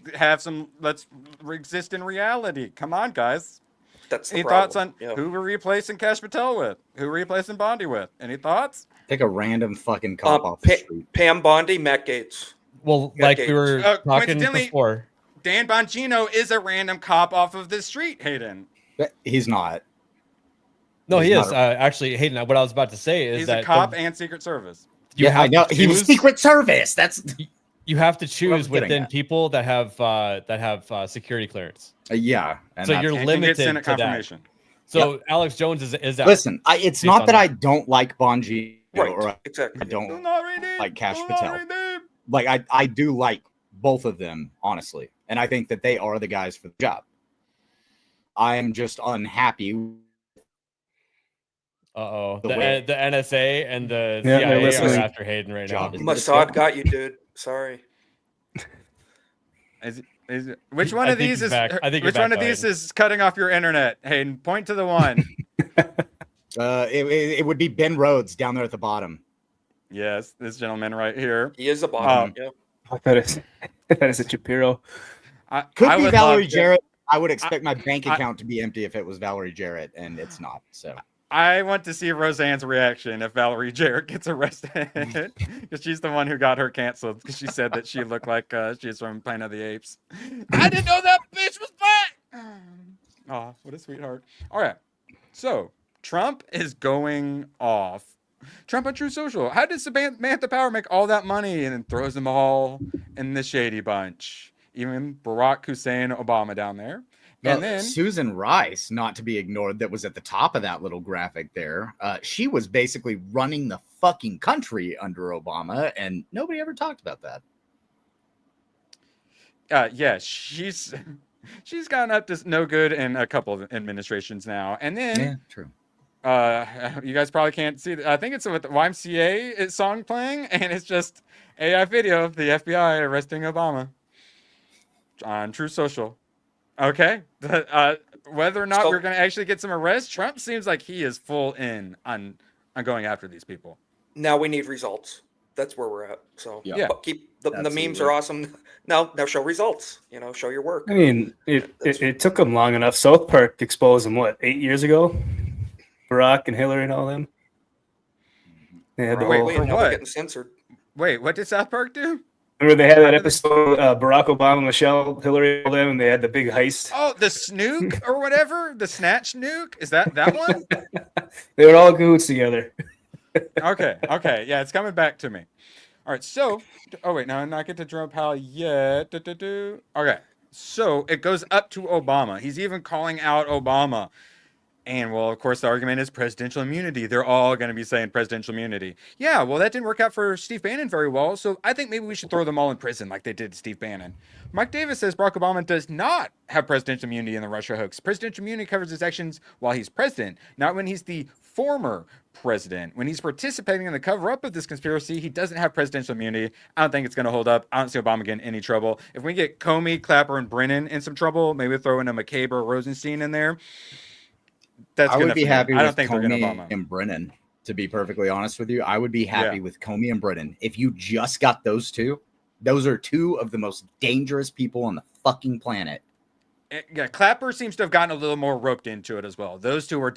exist in reality. Come on, guys. That's the Any problem. thoughts on who we're replacing Kash Patel with? Who we're replacing Bondi with? Any thoughts? Take a random fucking cop off the street. Pam Bondi, Matt Gaetz. Well, like we were talking before. Dan Bongino is a random cop off of the street, Hayden. He's not. No, he is. Actually, Hayden, what I was about to say is he's that a cop and Secret Service. I know. He was Secret Service. That's you have to choose within people that have security clearance. Yeah. So you're limited to confirmation. That. So Alex Jones is out. Listen, it's not that I don't like Bongino or exactly. I don't like Kash Patel. Like I do like both of them, honestly. And I think that they are the guys for the job. I am just unhappy. The NSA and the CIA are after Hayden right now. Mossad got you, dude. Sorry. Which one of these is? Which one of these is cutting off your internet? Hayden, point to the one. It would be Ben Rhodes down there at the bottom. Yes, this gentleman right here. He is the bottom. Yeah. I thought it's a Shapiro. Could be Valerie Jarrett. I would expect my bank account to be empty if it was Valerie Jarrett, and it's not. So I want to see Roseanne's reaction if Valerie Jarrett gets arrested, because she's the one who got her canceled because she said that she looked like she's from Planet of the Apes. I didn't know that bitch was black. Oh, what a sweetheart. All right, so Trump is going off. Trump on True Social. How did Samantha Power make all that money and then throws them all in the shady bunch? Even Barack Hussein Obama down there. And then Susan Rice, not to be ignored, that was at the top of that little graphic there. She was basically running the fucking country under Obama, and nobody ever talked about that. Yeah, she's gotten up to no good in a couple of administrations now. And then true. You guys probably can't see. I think it's with the YMCA song playing, and it's just AI video of the FBI arresting Obama on True Social. Okay, whether or not we're going to actually get some arrests, Trump seems like he is full in on going after these people. Now we need results. That's where we're at. So yeah, keep the memes are awesome. Now show results. Show your work. I mean, it took them long enough. South Park exposed them 8 years ago. Barack and Hillary and all them. They had wait, now they're getting censored. Wait, what did South Park do? Remember they had that episode, Barack Obama, Michelle, Hillary, all them, and they had the big heist. Oh, the Snook or whatever, the Snatch Nuke. Is that one? They were all cahoots together. Okay, yeah, it's coming back to me. All right, so, oh wait, now I'm not get to Jerome Powell yet. Okay, so it goes up to Obama. He's even calling out Obama. And, well, of course, the argument is presidential immunity. They're all going to be saying presidential immunity. Yeah, well, that didn't work out for Steve Bannon very well, so I think maybe we should throw them all in prison like they did to Steve Bannon. Mike Davis says Barack Obama does not have presidential immunity in the Russia hoax. Presidential immunity covers his actions while he's president, not when he's the former president. When he's participating in the cover-up of this conspiracy, he doesn't have presidential immunity. I don't think it's going to hold up. I don't see Obama getting any trouble. If we get Comey, Clapper, and Brennan in some trouble, maybe throw in a McCabe or Rosenstein in there. I would be happy with Comey and Brennan, to be perfectly honest with you. I would be happy with Comey and Brennan. If you just got those two, those are two of the most dangerous people on the fucking planet. Yeah, Clapper seems to have gotten a little more roped into it as well. Those two and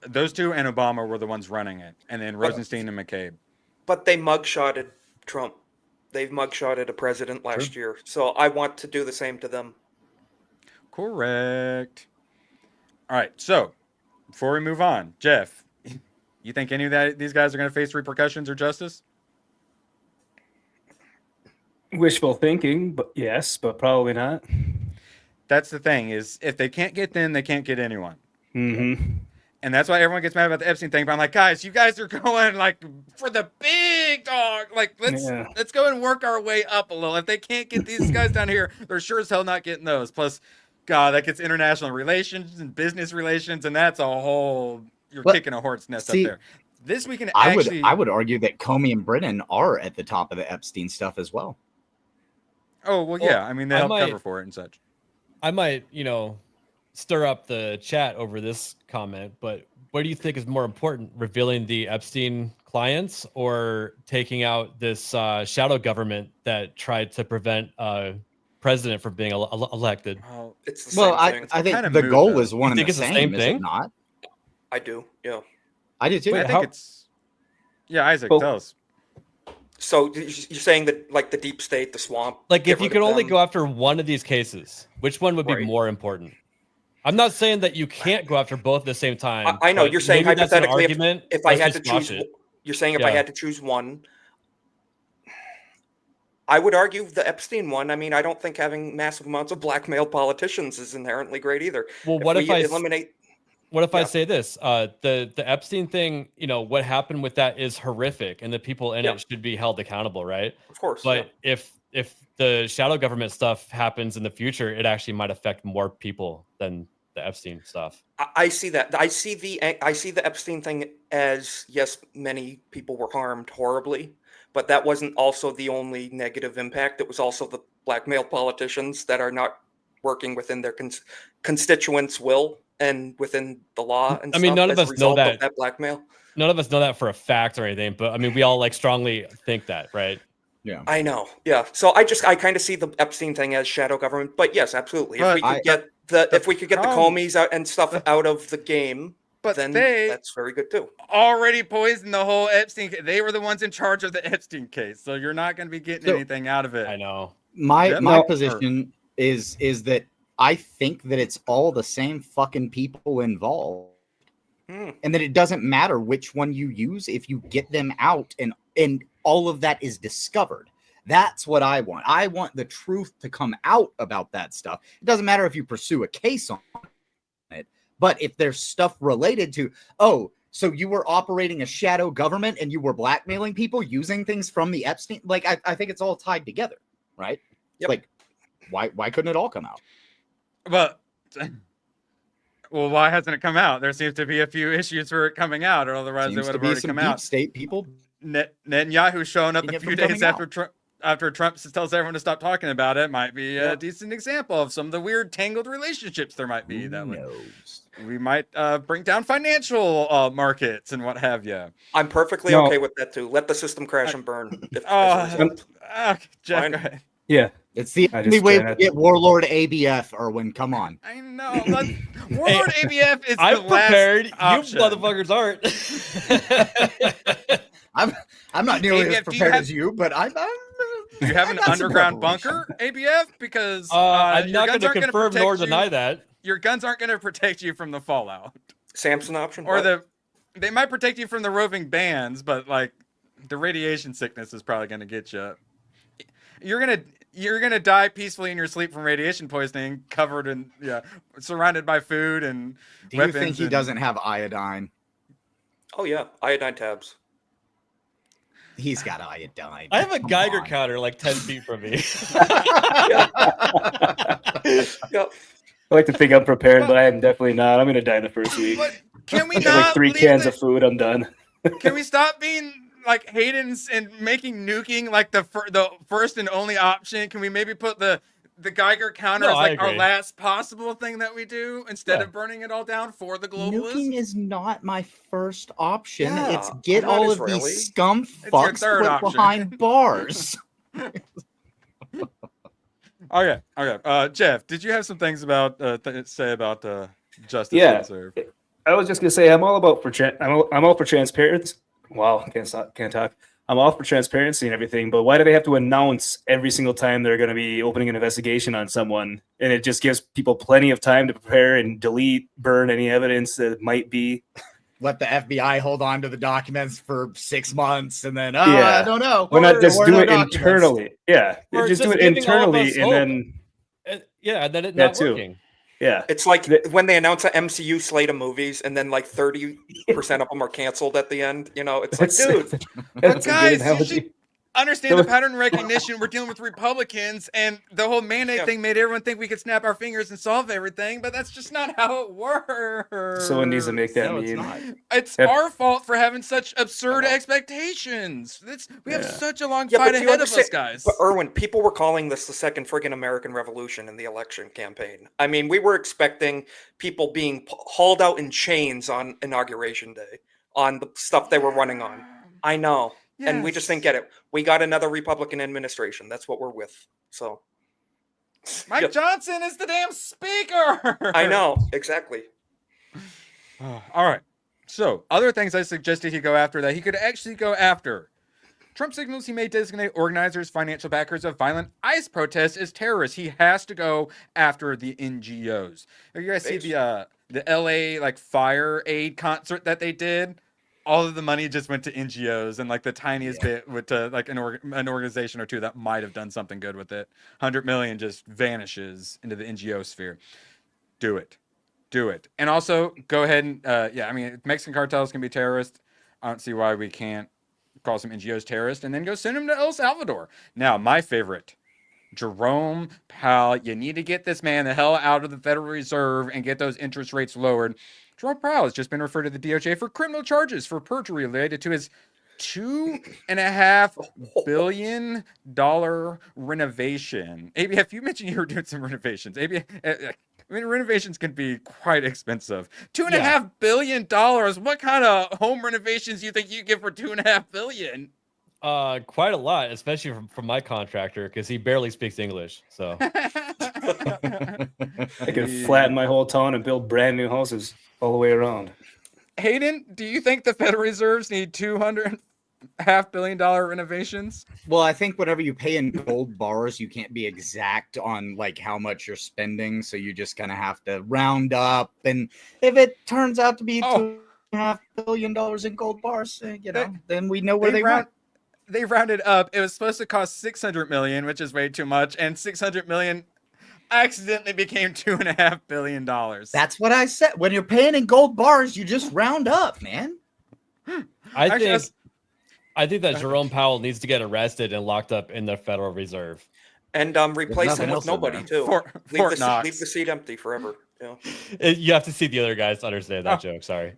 Obama were the ones running it. And then Rosenstein and McCabe. But they mugshotted Trump. They've mugshotted a president last year, so I want to do the same to them. Correct. All right, so before we move on, Jeff, you think any of these guys are going to face repercussions or justice? Wishful thinking, but yes, but probably not. That's the thing, is if they can't get them, they can't get anyone. Mm-hmm. And that's why everyone gets mad about the Epstein thing. But I'm like, guys, you guys are going like for the big dog. Like, let's go and work our way up a little. If they can't get these guys down here, they're sure as hell not getting those. Plus, God, that gets international relations and business relations, and that's a whole. You're kicking a horse nest up there. This we can actually. I would argue that Comey and Brennan are at the top of the Epstein stuff as well. Oh well, yeah. I mean, they help cover for it and such. I might, stir up the chat over this comment, but what do you think is more important, revealing the Epstein clients or taking out this shadow government that tried to prevent president from being elected? It's the same thing. I think the goal is one and the same, thing? is it not? I do, yeah. I do too. Wait, I think it's... Yeah, Isaac, tell us. So you're saying that, like, the deep state, the swamp... Like, if you could only go after one of these cases, which one would be more important? I'm not saying that you can't go after both at the same time. I know, you're saying hypothetically, if I had to choose... You're saying if I had to choose one... I would argue the Epstein one. I mean, I don't think having massive amounts of blackmailed politicians is inherently great either. Well, what if I say this? The Epstein thing, what happened with that is horrific, and the people in it should be held accountable, right? Of course. But if the shadow government stuff happens in the future, it actually might affect more people than the Epstein stuff. I see that. I see the Epstein thing as, yes, many people were harmed horribly, but that wasn't also the only negative impact. It was also the blackmailed politicians that are not working within their constituents' will and within the law. And I mean, none of us know that blackmail. None of us know that for a fact or anything, but I mean, we all strongly think that, right? Yeah, I know. Yeah, so I kind of see the Epstein thing as shadow government, but yes, absolutely. If we could get the Comeys out and stuff out of the game, then that's very good too. Already poisoned the whole Epstein case. They were the ones in charge of the Epstein case, so you're not going to be getting anything out of it. I know. My position is that I think that it's all the same fucking people involved, and that it doesn't matter which one you use if you get them out and all of that is discovered. That's what I want. I want the truth to come out about that stuff. It doesn't matter if you pursue a case on it, but if there's stuff related to, so you were operating a shadow government and you were blackmailing people using things from the Epstein, I think it's all tied together, right? Yep. Like, why couldn't it all come out? Well, why hasn't it come out? There seems to be a few issues for it coming out, or otherwise it would have already come out. State people. Netanyahu showing up a few days after Trump tells everyone to stop talking about it might be a decent example of some of the weird tangled relationships there might be. We might bring down financial markets and what have you. I'm perfectly okay with that too. Let the system crash and burn. Jeff, go ahead. Yeah. It's the only way we get Warlord ABF, Erwin. Come on. I know. Warlord ABF is I'm the prepared. last option. You motherfuckers aren't. I'm not nearly as prepared as you, but I'm do you have an underground bunker, ABF? Because I'm not going to confirm nor deny that. Your guns aren't going to protect you from the fallout. Samson option? Or they might protect you from the roving bands, but the radiation sickness is probably going to get you. You're gonna die peacefully in your sleep from radiation poisoning, covered in surrounded by food and weapons. Do you think he doesn't have iodine? Oh yeah, iodine tabs. He's got iodine. I have a Geiger counter 10 feet from me. Yep. I like to think I'm prepared, but I am definitely not. I'm gonna die in the first week. But can we not 3 cans of food? I'm done. Can we stop being Hayden's and making nuking the first and only option? Can we maybe put the Geiger counter as our last possible thing that we do instead of burning it all down for the globalists? Nuking is not my first option. Yeah, it's get all of these scum fucks put behind bars. Okay. Jeff, did you have some things about say about justice? Yeah, I was just gonna say I'm all for transparency. Wow, can't talk. I'm all for transparency and everything, but why do they have to announce every single time they're going to be opening an investigation on someone? And it just gives people plenty of time to prepare and delete, burn any evidence that might be. Let the FBI hold on to the documents for 6 months, and then I don't know. Why not just do no it documents. internally? Yeah, Or just do just it giving all of internally, us and hope. then And then it that not too. working. Yeah, It's like when they announce an MCU slate of movies and then like 30% of them are canceled at the end. You know, it's like, dude, But that's a good guys, you analogy. should understand the pattern recognition. We're dealing with Republicans, and the whole mandate thing made everyone think we could snap our fingers and solve everything, but that's just not how it works. Someone needs to make that No, it's meme. not. It's Yep. our fault for having such absurd expectations. We have such a long Yeah, fight but you ahead of us, understand- guys. But Erwin, people were calling this the second friggin' American Revolution in the election campaign. I mean, we were expecting people being hauled out in chains on Inauguration Day on the stuff they were running on. I know. And we just didn't get it. We got another Republican administration. That's what we're with. So Mike Johnson is the damn speaker. I know, exactly. All right. So, other things I suggested he go after that he could actually go after. Trump signals he may designate organizers, financial backers of violent ICE protests as terrorists. He has to go after the NGOs. You guys see the LA like fire aid concert that they did? All of the money just went to NGOs, and like the tiniest bit went to like an organization or two that might have done something good with it. 100 million just vanishes into the NGO sphere. Do it. And also go ahead and I mean, Mexican cartels can be terrorists. I don't see why we can't call some NGOs terrorists and then go send them to El Salvador. Now, my favorite, Jerome Powell. You need to get this man the hell out of the Federal Reserve and get those interest rates lowered. Jerome Powell has just been referred to the DOJ for criminal charges for perjury related to his $2.5 billion renovation. ABF, you mentioned you were doing some renovations. ABF, I mean, renovations can be quite expensive. $2.5 billion. What kind of home renovations do you think you get for $2.5 billion? Quite a lot, especially from my contractor, because he barely speaks English. So I could flatten my whole town and build brand new houses all the way around. Hayden, do you think the Federal Reserves need $2.5 billion renovations? Well, I think whenever you pay in gold bars, you can't be exact on like how much you're spending, so you just kind of have to round up. And if it turns out to be $2.5 billion in gold bars, then we know where they went. They rounded up. It was supposed to cost $600 million, which is way too much, and $600 million accidentally became $2.5 billion. That's what I said. When you're paying in gold bars, you just round up, man. I think that Jerome Powell needs to get arrested and locked up in the Federal Reserve. And replace him with nobody, too. Leave the seat empty forever. Yeah. You have to see the other guys to understand that joke. Sorry.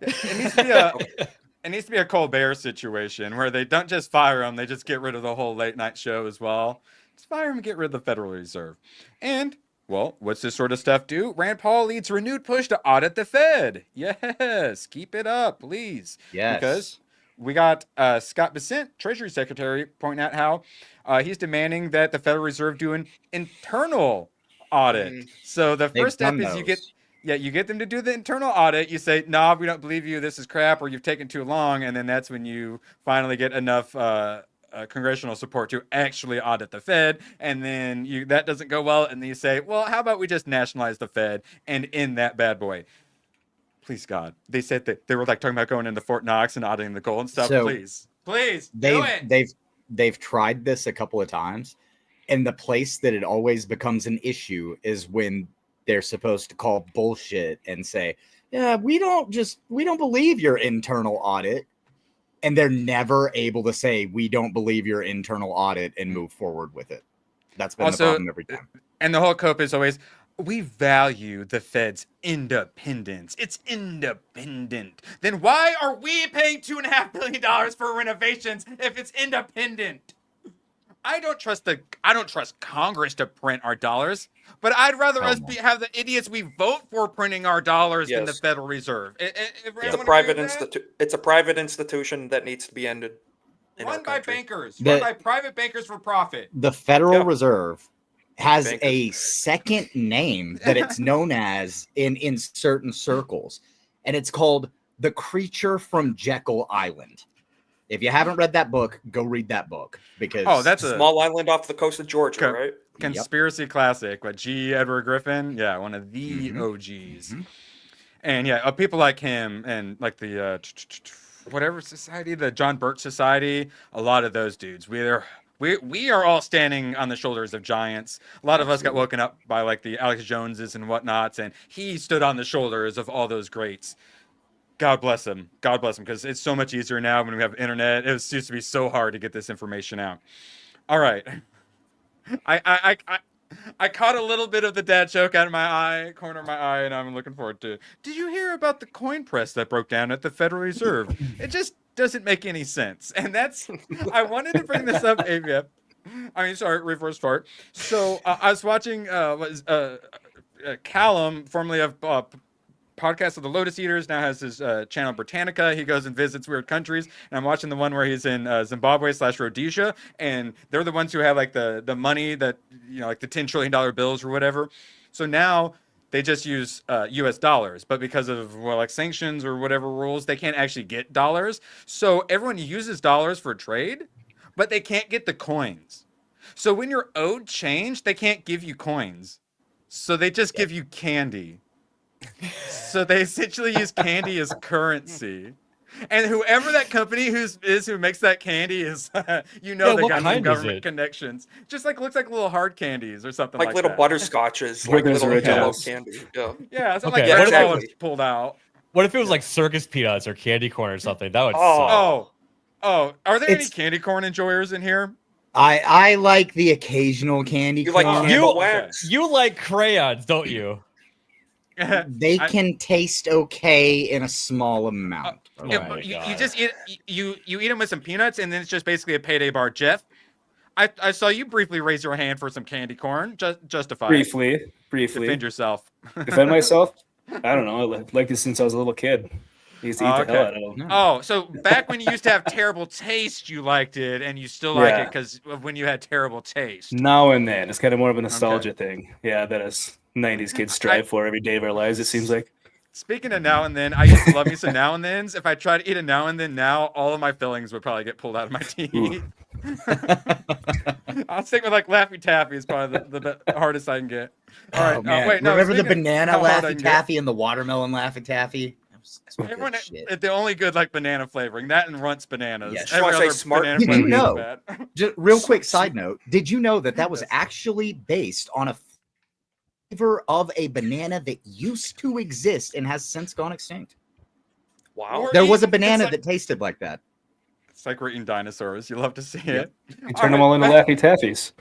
It needs to be a Colbert situation where they don't just fire him, they just get rid of the whole late night show as well. Just fire him and get rid of the Federal Reserve. And, well, what's this sort of stuff do? Rand Paul leads renewed push to audit the Fed. Yes, keep it up, please. Yes. Because we got Scott Bessent, Treasury Secretary, pointing out how he's demanding that the Federal Reserve do an internal audit. So the first step is you get them to do the internal audit. You say, nah, we don't believe you. This is crap, or you've taken too long. And then that's when you finally get enough congressional support to actually audit the Fed. And then that doesn't go well. And then you say, well, how about we just nationalize the Fed and end that bad boy? Please, God. They said that they were like talking about going into Fort Knox and auditing the gold and stuff. So please do it. They've tried this a couple of times. And the place that it always becomes an issue is when they're supposed to call bullshit and say, yeah, we don't believe your internal audit. And they're never able to say, we don't believe your internal audit and move forward with it. That's been the problem every time. And the whole cope is always, we value the Fed's independence. It's independent. Then why are we paying $2.5 billion for renovations if it's independent? I don't trust Congress to print our dollars, but I'd rather have the idiots we vote for printing our dollars than the Federal Reserve. It's a private institution that needs to be ended. Run by bankers, run by private bankers for profit. The Federal Reserve has a second name that it's known as in certain circles, and it's called the creature from Jekyll Island. If you haven't read that book, go read that book because that's a small island off the coast of Georgia, right? Conspiracy classic by G. Edward Griffin. Yeah, one of the OGs. And yeah, people like him and like the whatever society, the John Birch Society, a lot of those dudes. We are all standing on the shoulders of giants. A lot of us got woken up by like the Alex Joneses and whatnots, and he stood on the shoulders of all those greats. God bless him. God bless him, because it's so much easier now when we have internet. It used to be so hard to get this information out. All right. I caught a little bit of the dad joke out of my corner of my eye, and I'm looking forward to it. Did you hear about the coin press that broke down at the Federal Reserve? It just doesn't make any sense. And I wanted to bring this up, AVF. Reverse fart. So I was watching Callum, formerly of podcast of the Lotus Eaters, now has his channel Britannica. He goes and visits weird countries, and I'm watching the one where he's in Zimbabwe/Rhodesia, and they're the ones who have like the money that, like the $10 trillion bills or whatever. So now they just use US dollars, but because of like sanctions or whatever rules, they can't actually get dollars. So everyone uses dollars for trade, but they can't get the coins. So when you're owed change, they can't give you coins. So they just give you candy. So they essentially use candy as currency, and whoever that company who makes that candy is, they got some government connections. Just like looks like little hard candies or something like little that. butterscotches, like little yellow candy. Yeah, something like that. Exactly. Pulled out. What if it was like circus peanuts or candy corn or something? That would suck. Are there any candy corn enjoyers in here? I like the occasional candy corn. You like crayons, don't you? They can taste okay in a small amount. You just eat you eat them with some peanuts, and then it's just basically a payday bar. Jeff, I saw you briefly raise your hand for some candy corn. Justify briefly. Defend yourself. Defend myself? I don't know. I liked it since I was a little kid. I used to eat the hell out of them. Oh, so back when you used to have terrible taste, you liked it, and you still like it because of when you had terrible taste. Now and then, it's kind of more of a nostalgia thing. Yeah, that us 90s kids strive for every day of our lives, it seems like. Speaking of now and then, I used to love me some now and thens. If I tried to eat a now and then now, all of my fillings would probably get pulled out of my teeth. I'll stick with like Laffy Taffy is probably the hardest I can get. All right. Wait, no. Remember the banana Laffy Taffy and the watermelon Laffy Taffy? Everyone, the only good like banana flavoring, that and Runts bananas. Yes. Did you know? Just real quick side note: did you know that was actually based on a flavor of a banana that used to exist and has since gone extinct? Wow! There was a banana that tasted like that. It's like we're eating dinosaurs. You love to see it. You turn them all into Laffy Taffies.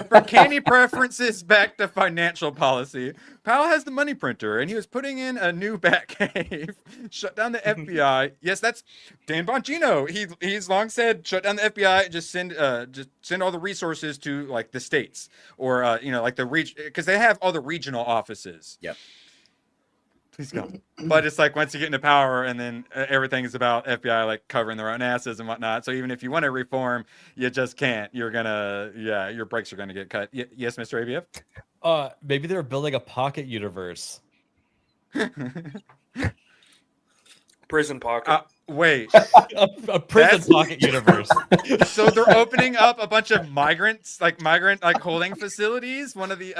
From candy preferences back to financial policy, Powell has the money printer, and he was putting in a new Batcave. Shut down the FBI. Yes, that's Dan Bongino. He's long said shut down the FBI. Just send all the resources to like the states or like the because they have all the regional offices. Yep. Please go. But it's like once you get into power, and then everything is about FBI like covering their own asses and whatnot. So even if you want to reform, you just can't. You're gonna, your brakes are gonna get cut. Yes, Mr. ABF. Maybe they're building a pocket universe. Prison pocket. Wait, a prison pocket universe. So they're opening up a bunch of migrant holding facilities. One of the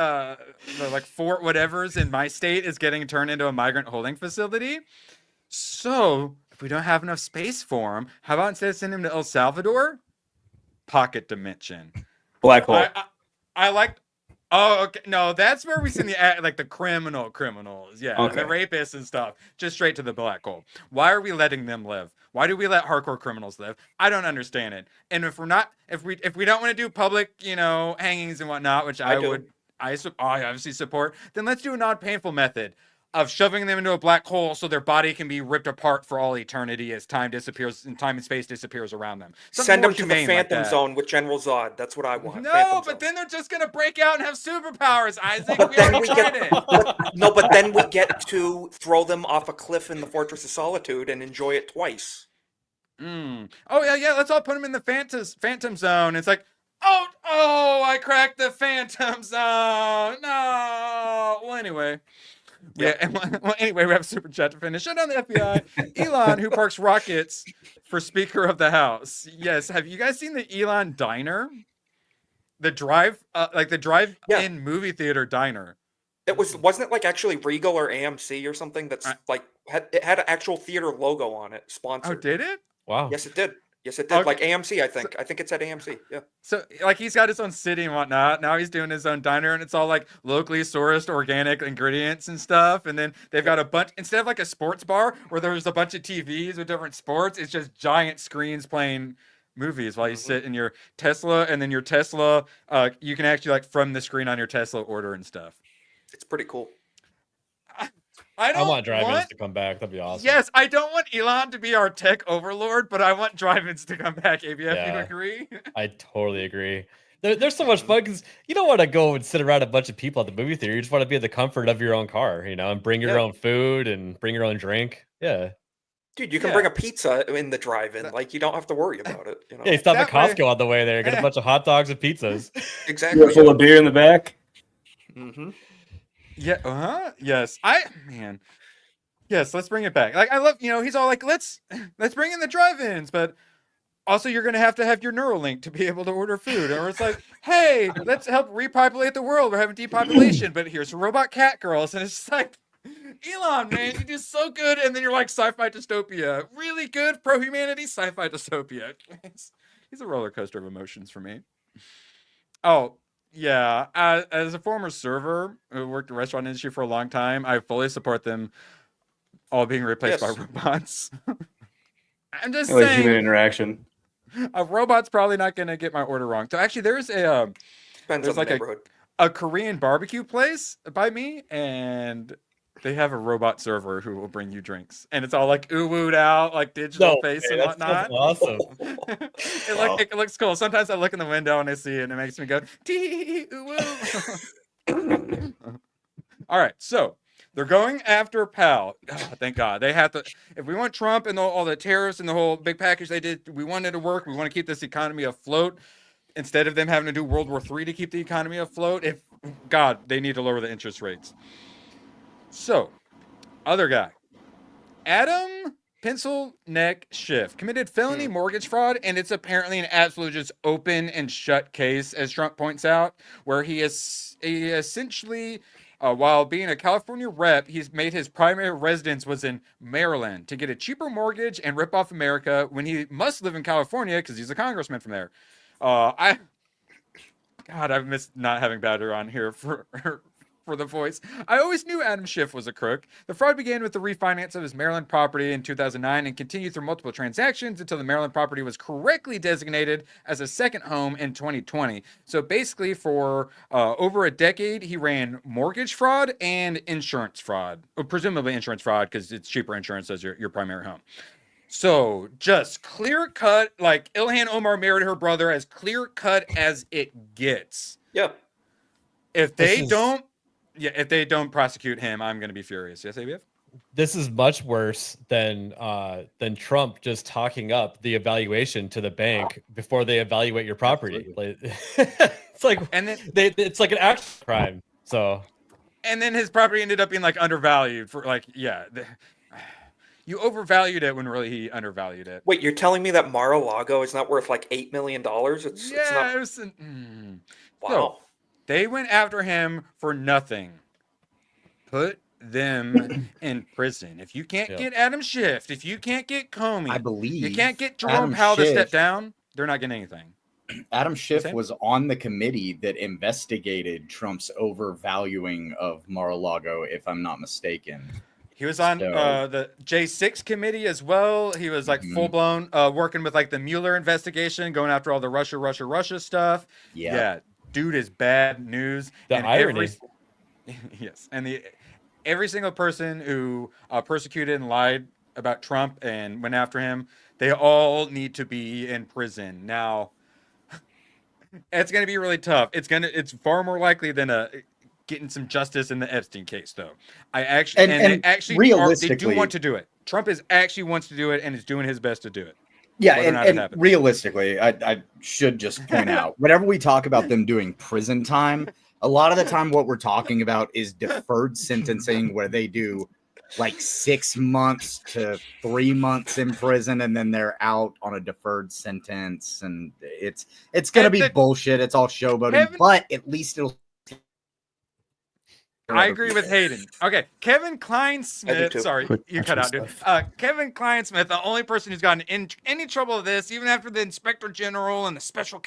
like Fort whatevers in my state is getting turned into a migrant holding facility. So if we don't have enough space for them, how about instead of sending them to El Salvador, pocket dimension, black hole. I like. Oh, okay. No, that's where we send the criminals. Yeah, okay. The rapists and stuff. Just straight to the black hole. Why are we letting them live? Why do we let hardcore criminals live? I don't understand it. And if we don't want to do public, hangings and whatnot, which I obviously support, then let's do a non-painful method of shoving them into a black hole so their body can be ripped apart for all eternity as time disappears and time and space disappears around them. Send them to the Phantom Zone with General Zod. That's what I want. No, but then they're just going to break out and have superpowers, Isaac. But then we get to throw them off a cliff in the Fortress of Solitude and enjoy it twice. Oh, yeah, let's all put them in the Phantom Zone. It's like, oh, I cracked the Phantom Zone. No. Well, anyway. Yeah. Well, anyway, we have a super chat to finish. Shut down the FBI. Elon, who parks rockets for Speaker of the House. Yes. Have you guys seen the Elon diner? The drive-in movie theater diner. Wasn't it like actually Regal or AMC or something that's it had an actual theater logo on it, sponsored. Oh, did it? Wow. Yes, it did. Yes, it did. Okay. Like AMC, I think. I think it's at AMC. Yeah. So like he's got his own city and whatnot. Now he's doing his own diner, and it's all like locally sourced organic ingredients and stuff. And then they've got a bunch, instead of like a sports bar where there's a bunch of TVs with different sports, it's just giant screens playing movies while you sit in your Tesla, and then your Tesla, you can actually like from the screen on your Tesla order and stuff. It's pretty cool. I want drive-ins to come back. That'd be awesome. Yes, I don't want Elon to be our tech overlord, but I want drive-ins to come back. ABF, you agree? I totally agree. There's so much fun because you don't want to go and sit around a bunch of people at the movie theater. You just want to be in the comfort of your own car, and bring your own food and bring your own drink. Yeah. Dude, you can bring a pizza in the drive-in. Like, you don't have to worry about it. Yeah, you stop at Costco on the way there. Get a bunch of hot dogs and pizzas. Exactly. You're full of beer in the back. Mm-hmm. Yeah. Yes. Yes. Let's bring it back. Like I love. He's all like, let's bring in the drive-ins, but also you're gonna have to have your Neuralink to be able to order food. Or it's like, hey, let's help repopulate the world. We're having depopulation, but here's robot cat girls, and it's just like, Elon, man, you do so good, and then you're like sci-fi dystopia, really good pro-humanity sci-fi dystopia. He's a roller coaster of emotions for me. Oh. Yeah, as a former server who worked in the restaurant industry for a long time, I fully support them all being replaced by robots. I'm just like saying, human interaction. A robot's probably not going to get my order wrong. So actually, there's a Korean barbecue place by me, and they have a robot server who will bring you drinks, and it's all like ooh-wooed out, like digital face and whatnot. That's awesome. It looks cool. Sometimes I look in the window and I see it, and it makes me go tee ooh-woo. All right, so they're going after Powell. Oh, thank God. They have to. If we want Trump and all the tariffs and the whole big package they did, we want it to work. We want to keep this economy afloat. Instead of them having to do World War III to keep the economy afloat, they need to lower the interest rates. So, other guy, Adam Pencil Neck Schiff, committed felony mortgage fraud, and it's apparently an absolute just open and shut case, as Trump points out, where he essentially, while being a California rep, he's made his primary residence was in Maryland to get a cheaper mortgage and rip off America when he must live in California because he's a congressman from there. I've missed not having Badger on here for the voice. I always knew Adam Schiff was a crook. The fraud began with the refinance of his Maryland property in 2009 and continued through multiple transactions until the Maryland property was correctly designated as a second home in 2020. So basically for over a decade, he ran mortgage fraud and insurance fraud, or presumably insurance fraud because it's cheaper insurance as your primary home. So just clear cut, like Ilhan Omar married her brother, as clear cut as it gets. Yeah. If they don't prosecute him, I'm going to be furious. Yes, ABF? This is much worse than Trump just talking up the evaluation to the bank before they evaluate your property. It's like, and then it's like an actual crime. So, and then his property ended up being like undervalued for you overvalued it when really he undervalued it. Wait, you're telling me that Mar-a-Lago is not worth like $8 million? It's not. Wow. So, they went after him for nothing. Put them in prison. If you can't get Adam Schiff, if you can't get Comey, I believe you can't get Jerome Powell to step down, they're not getting anything. Adam Schiff was on the committee that investigated Trump's overvaluing of Mar-a-Lago, if I'm not mistaken. He was on the J6 committee as well. He was like full blown working with like the Mueller investigation, going after all the Russia stuff. Yeah. Dude is bad news. The irony. Yes. And every single person who persecuted and lied about Trump and went after him, they all need to be in prison. Now, it's going to be really tough. It's far more likely than getting some justice in the Epstein case, though. They do want to do it. Trump actually wants to do it and is doing his best to do it. Yeah, and realistically, I should just point out, whenever we talk about them doing prison time, A lot of the time, what we're talking about is deferred sentencing, where they do like 6 months to 3 months in prison, and then they're out on a deferred sentence. And it's gonna be bullshit. It's all showboating, but at least it'll. I agree with Hayden. Okay, Kevin Kleinsmith. Sorry, you cut out, dude. Kevin Kleinsmith, the only person who's gotten in any trouble with this, even after the Inspector General and the special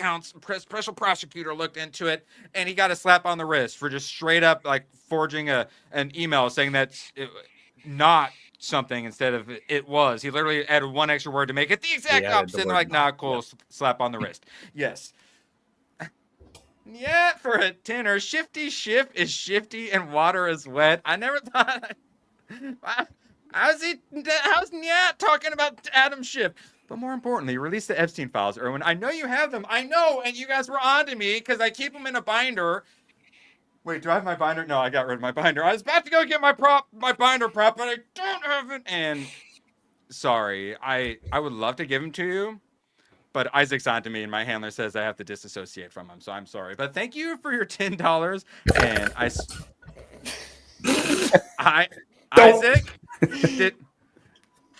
prosecutor looked into it, and he got a slap on the wrist for just straight up like forging an email saying that's not something instead of it was. He literally added one extra word to make it the exact opposite. And like, nah, cool, slap on the wrist. Yes. Yeah, for a tenor. Shifty Schiff is shifty and water is wet. I never thought. How's Nyat talking about Adam Schiff? But more importantly, release the Epstein files, Erwin. I know you have them. I know, and you guys were on to me because I keep them in a binder. Wait, do I have my binder? No, I got rid of my binder. I was about to go get my binder prop, but I don't have it. And sorry, I would love to give them to you. But Isaac's on to me, and my handler says I have to disassociate from him, so I'm sorry. But thank you for your $10. And Isaac,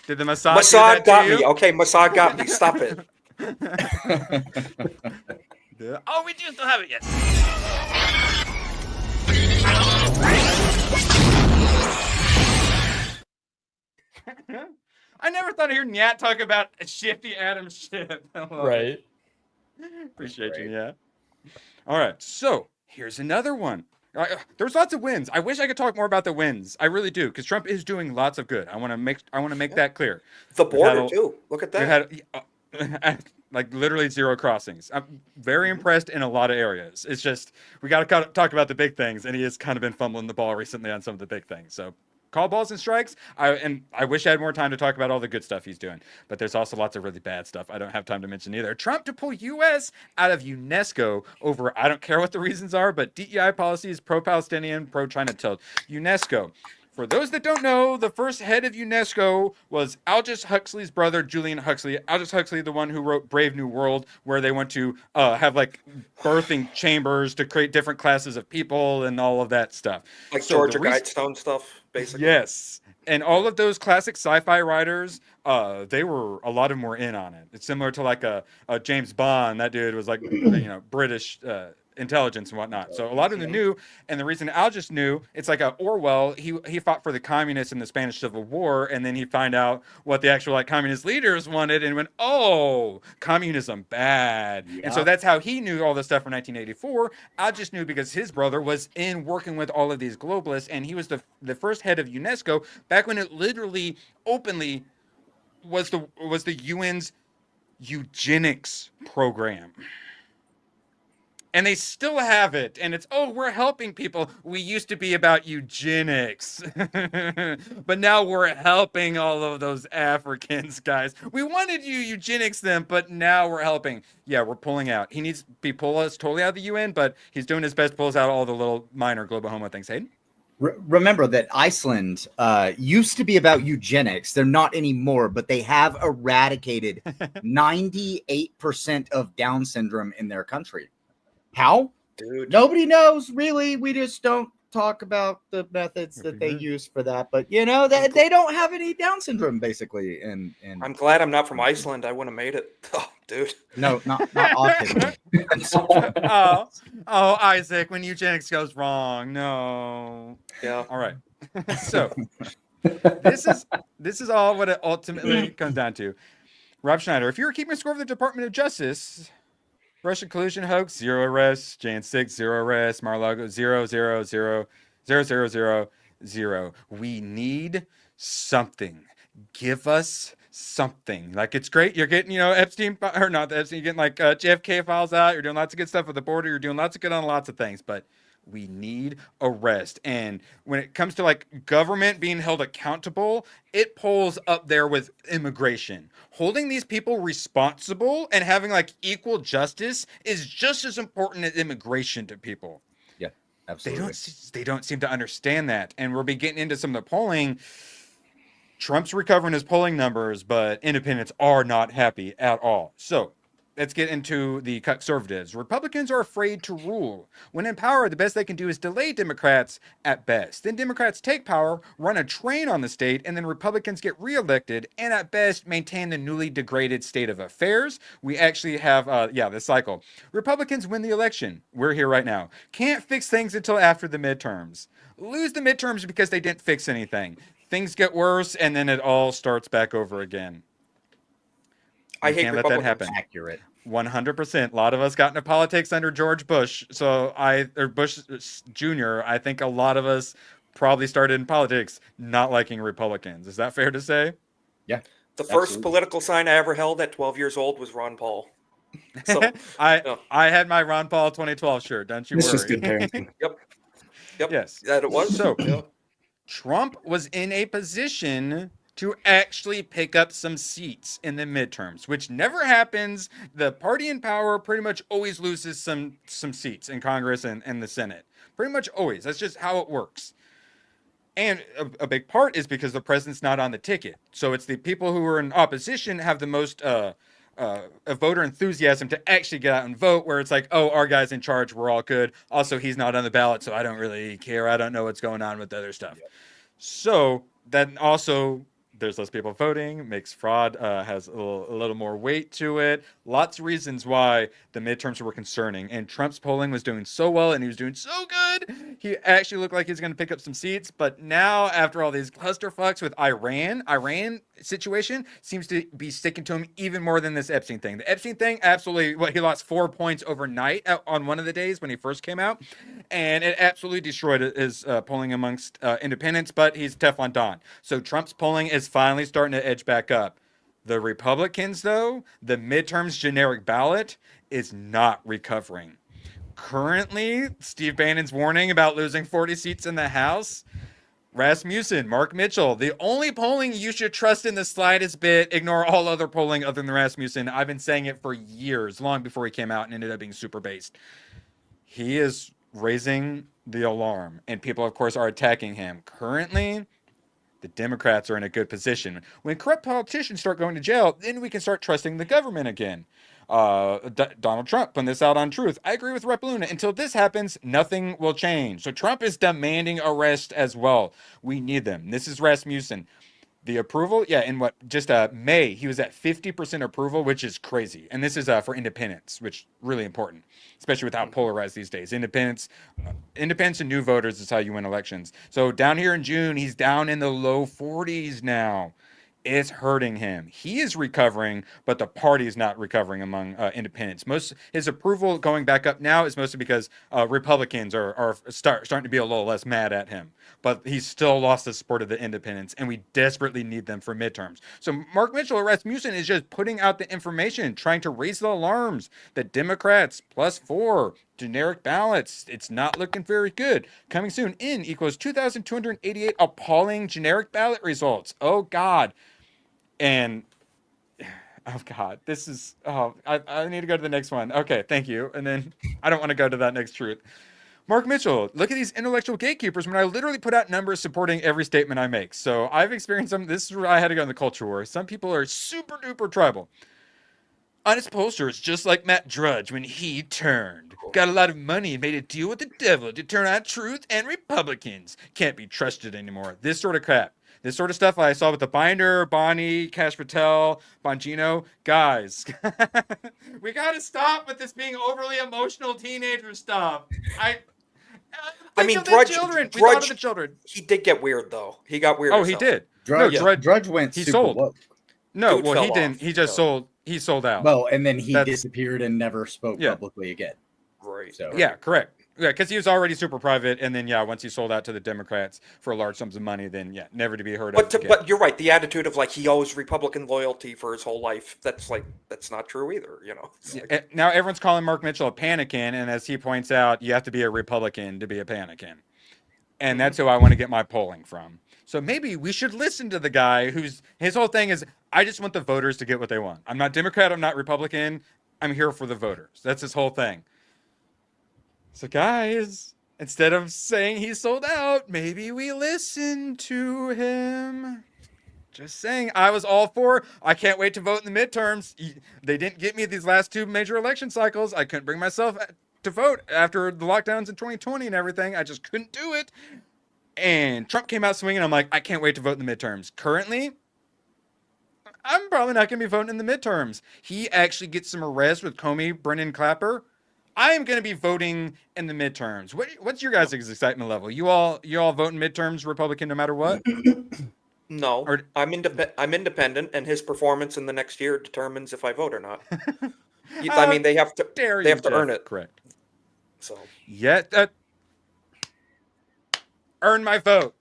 did the massage got me? Okay, massage got me. Stop it. Oh, we do still have it, yes. I never thought I'd hear Nyat talk about a shifty Adam Schiff. Right. Appreciate you, yeah. All right, so here's another one. There's lots of wins. I wish I could talk more about the wins. I really do, because Trump is doing lots of good. I want to make that clear. The border too. Look at that. Like literally 0 crossings. I'm very impressed in a lot of areas. It's just we got to talk about the big things, and he has kind of been fumbling the ball recently on some of the big things. So. Call balls and strikes. I wish I had more time to talk about all the good stuff he's doing, but there's also lots of really bad stuff I don't have time to mention either. Trump to pull U.S. out of UNESCO over, I don't care what the reasons are, but DEI policies, pro-Palestinian, pro-China tilt. UNESCO. For those that don't know, the first head of UNESCO was Aldous Huxley's brother, Julian Huxley. Aldous Huxley, the one who wrote Brave New World, where they went to have like birthing chambers to create different classes of people and all of that stuff. Like so Georgia Guidestone stuff, basically. Yes. And all of those classic sci-fi writers, a lot of them were in on it. It's similar to like a James Bond. That dude was like, British intelligence and whatnot. So a lot of them knew, and the reason Al just knew, it's like a Orwell. He fought for the communists in the Spanish Civil War, and then he found out what the actual like communist leaders wanted, and went, "Oh, communism bad." Yeah. And so that's how he knew all this stuff in 1984. Al just knew because his brother was in working with all of these globalists, and he was the first head of UNESCO back when it literally openly was the UN's eugenics program. And they still have it. And it's, we're helping people. We used to be about eugenics. But now we're helping all of those Africans, guys. We wanted eugenics them, but now we're helping. Yeah, we're pulling out. He needs to pull us totally out of the UN, but he's doing his best to pull us out all the little minor global homo things. Hayden? Remember that Iceland used to be about eugenics. They're not anymore, but they have eradicated 98% of Down syndrome in their country. How? Dude. Nobody knows, really. We just don't talk about the methods that they use for that. But, they don't have any Down syndrome, basically. And I'm glad I'm not from Iceland. I wouldn't have made it. Oh, dude. No, not autism. Isaac, when eugenics goes wrong. No. Yeah. All right. So, this is all what it ultimately comes down to. Rob Schneider, if you were keeping score of the Department of Justice... Russian collusion hoax, 0 arrests. Jan 6, 0 arrests. Mar-a-Lago, 0, 0, 0, 0, 0, 0, 0. We need something. Give us something. Like, it's great. You're getting, Epstein, or not the Epstein, you're getting like JFK files out. You're doing lots of good stuff with the border. You're doing lots of good on lots of things. But we need arrest. And when it comes to like government being held accountable, it pulls up there with immigration. Holding these people responsible and having like equal justice is just as important as immigration to people. Yeah, absolutely. They don't seem to understand that. And we'll be getting into some of the polling. Trump's recovering his polling numbers, but independents are not happy at all. So let's get into the conservatives. Republicans are afraid to rule. When in power, the best they can do is delay Democrats at best. Then Democrats take power, run a train on the state, and then Republicans get reelected and at best maintain the newly degraded state of affairs. We actually have, this cycle. Republicans win the election. We're here right now. Can't fix things until after the midterms. Lose the midterms because they didn't fix anything. Things get worse, and then it all starts back over again. I hate can't let that happen. Accurate. 100%. A lot of us got into politics under George Bush. Or Bush Jr. I think a lot of us probably started in politics not liking Republicans. Is that fair to say? Yeah. The first political sign I ever held at 12 years old was Ron Paul. So, I had my Ron Paul 2012 shirt. Don't you worry. It's just good parenting. Yep. Yes. That it was. So, Trump was in a position to actually pick up some seats in the midterms, which never happens. The party in power pretty much always loses some seats in Congress and the Senate. Pretty much always. That's just how it works. And a big part is because the president's not on the ticket. So it's the people who are in opposition have the most voter enthusiasm to actually get out and vote, where it's like, oh, our guy's in charge, we're all good. Also, he's not on the ballot, so I don't really care. I don't know what's going on with the other stuff. So then also there's less people voting, makes fraud, has a little more weight to it. Lots of reasons why the midterms were concerning. And Trump's polling was doing so well, and he was doing so good. He actually looked like he's going to pick up some seats. But now, after all these clusterfucks with Iran situation seems to be sticking to him even more than this Epstein thing. The Epstein thing, absolutely, he lost 4 points overnight on one of the days when he first came out. And it absolutely destroyed his polling amongst independents, but he's Teflon Don. So Trump's polling is finally starting to edge back up. The Republicans, though, the midterms generic ballot is not recovering. Currently, Steve Bannon's warning about losing 40 seats in the House. Rasmussen, Mark Mitchell, the only polling you should trust in the slightest bit. Ignore all other polling other than Rasmussen. I've been saying it for years, long before he came out and ended up being super based. He is raising the alarm, and people, of course, are attacking him. Currently, the Democrats are in a good position. When corrupt politicians start going to jail, then we can start trusting the government again. Donald Trump putting this out on Truth. I agree with Rep Luna. Until this happens, nothing will change. So Trump is demanding arrest as well. We need them. This is Rasmussen. The approval, in May, he was at 50% approval, which is crazy. And this is for independents, which really important, especially with how polarized these days. Independents and new voters is how you win elections. So down here in June, he's down in the low 40s now. It's hurting him. He is recovering, but the party is not recovering among independents. His approval going back up now is mostly because Republicans are starting to be a little less mad at him. But he's still lost the support of the independents, and we desperately need them for midterms. So Mark Mitchell or Rasmussen is just putting out the information, trying to raise the alarms that Democrats +4 generic ballots. It's not looking very good. Coming soon in equals 2,288 appalling generic ballot results. Oh, God. And, oh, God, this is, I need to go to the next one. Okay, thank you. And then I don't want to go to that next truth. Mark Mitchell, look at these intellectual gatekeepers when I literally put out numbers supporting every statement I make. So I've experienced this is where I had to go in the culture war. Some people are super duper tribal. Honest pollsters, just like Matt Drudge when he turned. Got a lot of money and made a deal with the devil to turn on Truth and Republicans. Can't be trusted anymore. This sort of crap. This sort of stuff I saw with the Binder, Bonnie, Cash Patel, Bongino. Guys, we got to stop with this being overly emotional teenager stuff. I mean, Drudge, thought of the children. He did get weird, though. He got weird. Oh, he did. Drudge went he super sold. woke. No, Dude well, he fell didn't. off, He just sold. He sold out. Well, and then he disappeared and never spoke publicly again. Right. So yeah, correct. Yeah, because he was already super private, and then once he sold out to the Democrats for large sums of money, then never to be heard of. But you're right. The attitude of he owes Republican loyalty for his whole life. That's not true either. Now everyone's calling Mark Mitchell a panican, and as he points out, you have to be a Republican to be a panican, and that's who I want to get my polling from. So maybe we should listen to the guy his whole thing is, I just want the voters to get what they want. I'm not Democrat. I'm not Republican. I'm here for the voters. That's his whole thing. So guys, instead of saying he sold out, maybe we listen to him. Just saying, I was all for. I can't wait to vote in the midterms. They didn't get me these last 2 major election cycles. I couldn't bring myself to vote after the lockdowns in 2020 and everything. I just couldn't do it. And Trump came out swinging. I'm like, I can't wait to vote in the midterms. Currently, I'm probably not going to be voting in the midterms. He actually gets some arrests with Comey, Brennan, Clapper. I am going to be voting in the midterms. What's your guys' excitement level? You all vote in midterms Republican no matter what? No, I'm independent, and his performance in the next year determines if I vote or not. I mean, they have to earn it. Correct. So earn my vote.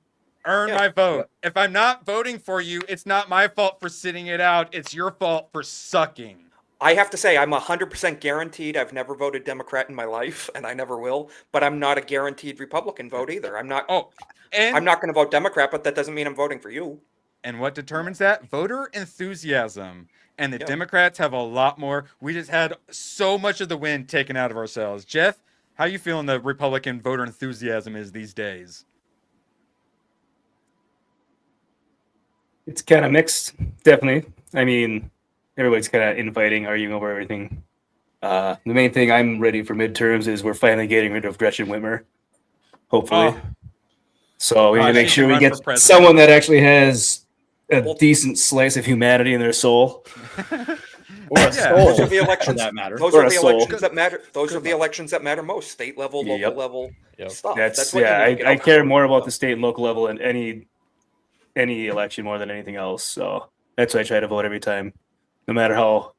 Earn my vote. If I'm not voting for you, it's not my fault for sitting it out. It's your fault for sucking. I have to say, I'm 100% guaranteed. I've never voted Democrat in my life, and I never will. But I'm not a guaranteed Republican vote either. I'm not. I'm not going to vote Democrat, but that doesn't mean I'm voting for you. And what determines that? Voter enthusiasm. And the Democrats have a lot more. We just had so much of the wind taken out of ourselves. Jeff, how you feeling the Republican voter enthusiasm is these days? It's kind of mixed, definitely. I mean, everybody's kind of infighting, arguing over everything. The main thing I'm ready for midterms is we're finally getting rid of Gretchen Whitmer, hopefully. So we need to make sure we get someone that actually has a decent slice of humanity in their soul. Or a soul, those are the elections that matter. Those are the elections that matter. Those are the elections that matter most. State level, local level stuff. That's what I care more about the state and local level in any election more than anything else. So that's why I try to vote every time, no matter how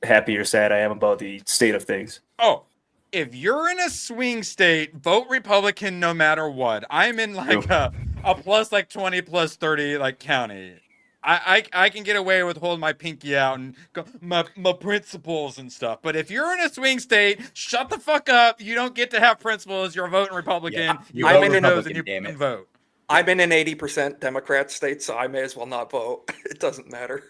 happy or sad I am about the state of things. Oh, if you're in a swing state, vote Republican no matter what. I'm in like a plus like 20, plus 30 like county. I can get away with holding my pinky out and go, my principles and stuff. But if you're in a swing state, shut the fuck up. You don't get to have principles. You're voting Republican. I'm in those and you can vote. I'm in an 80% Democrat state, so I may as well not vote. It doesn't matter.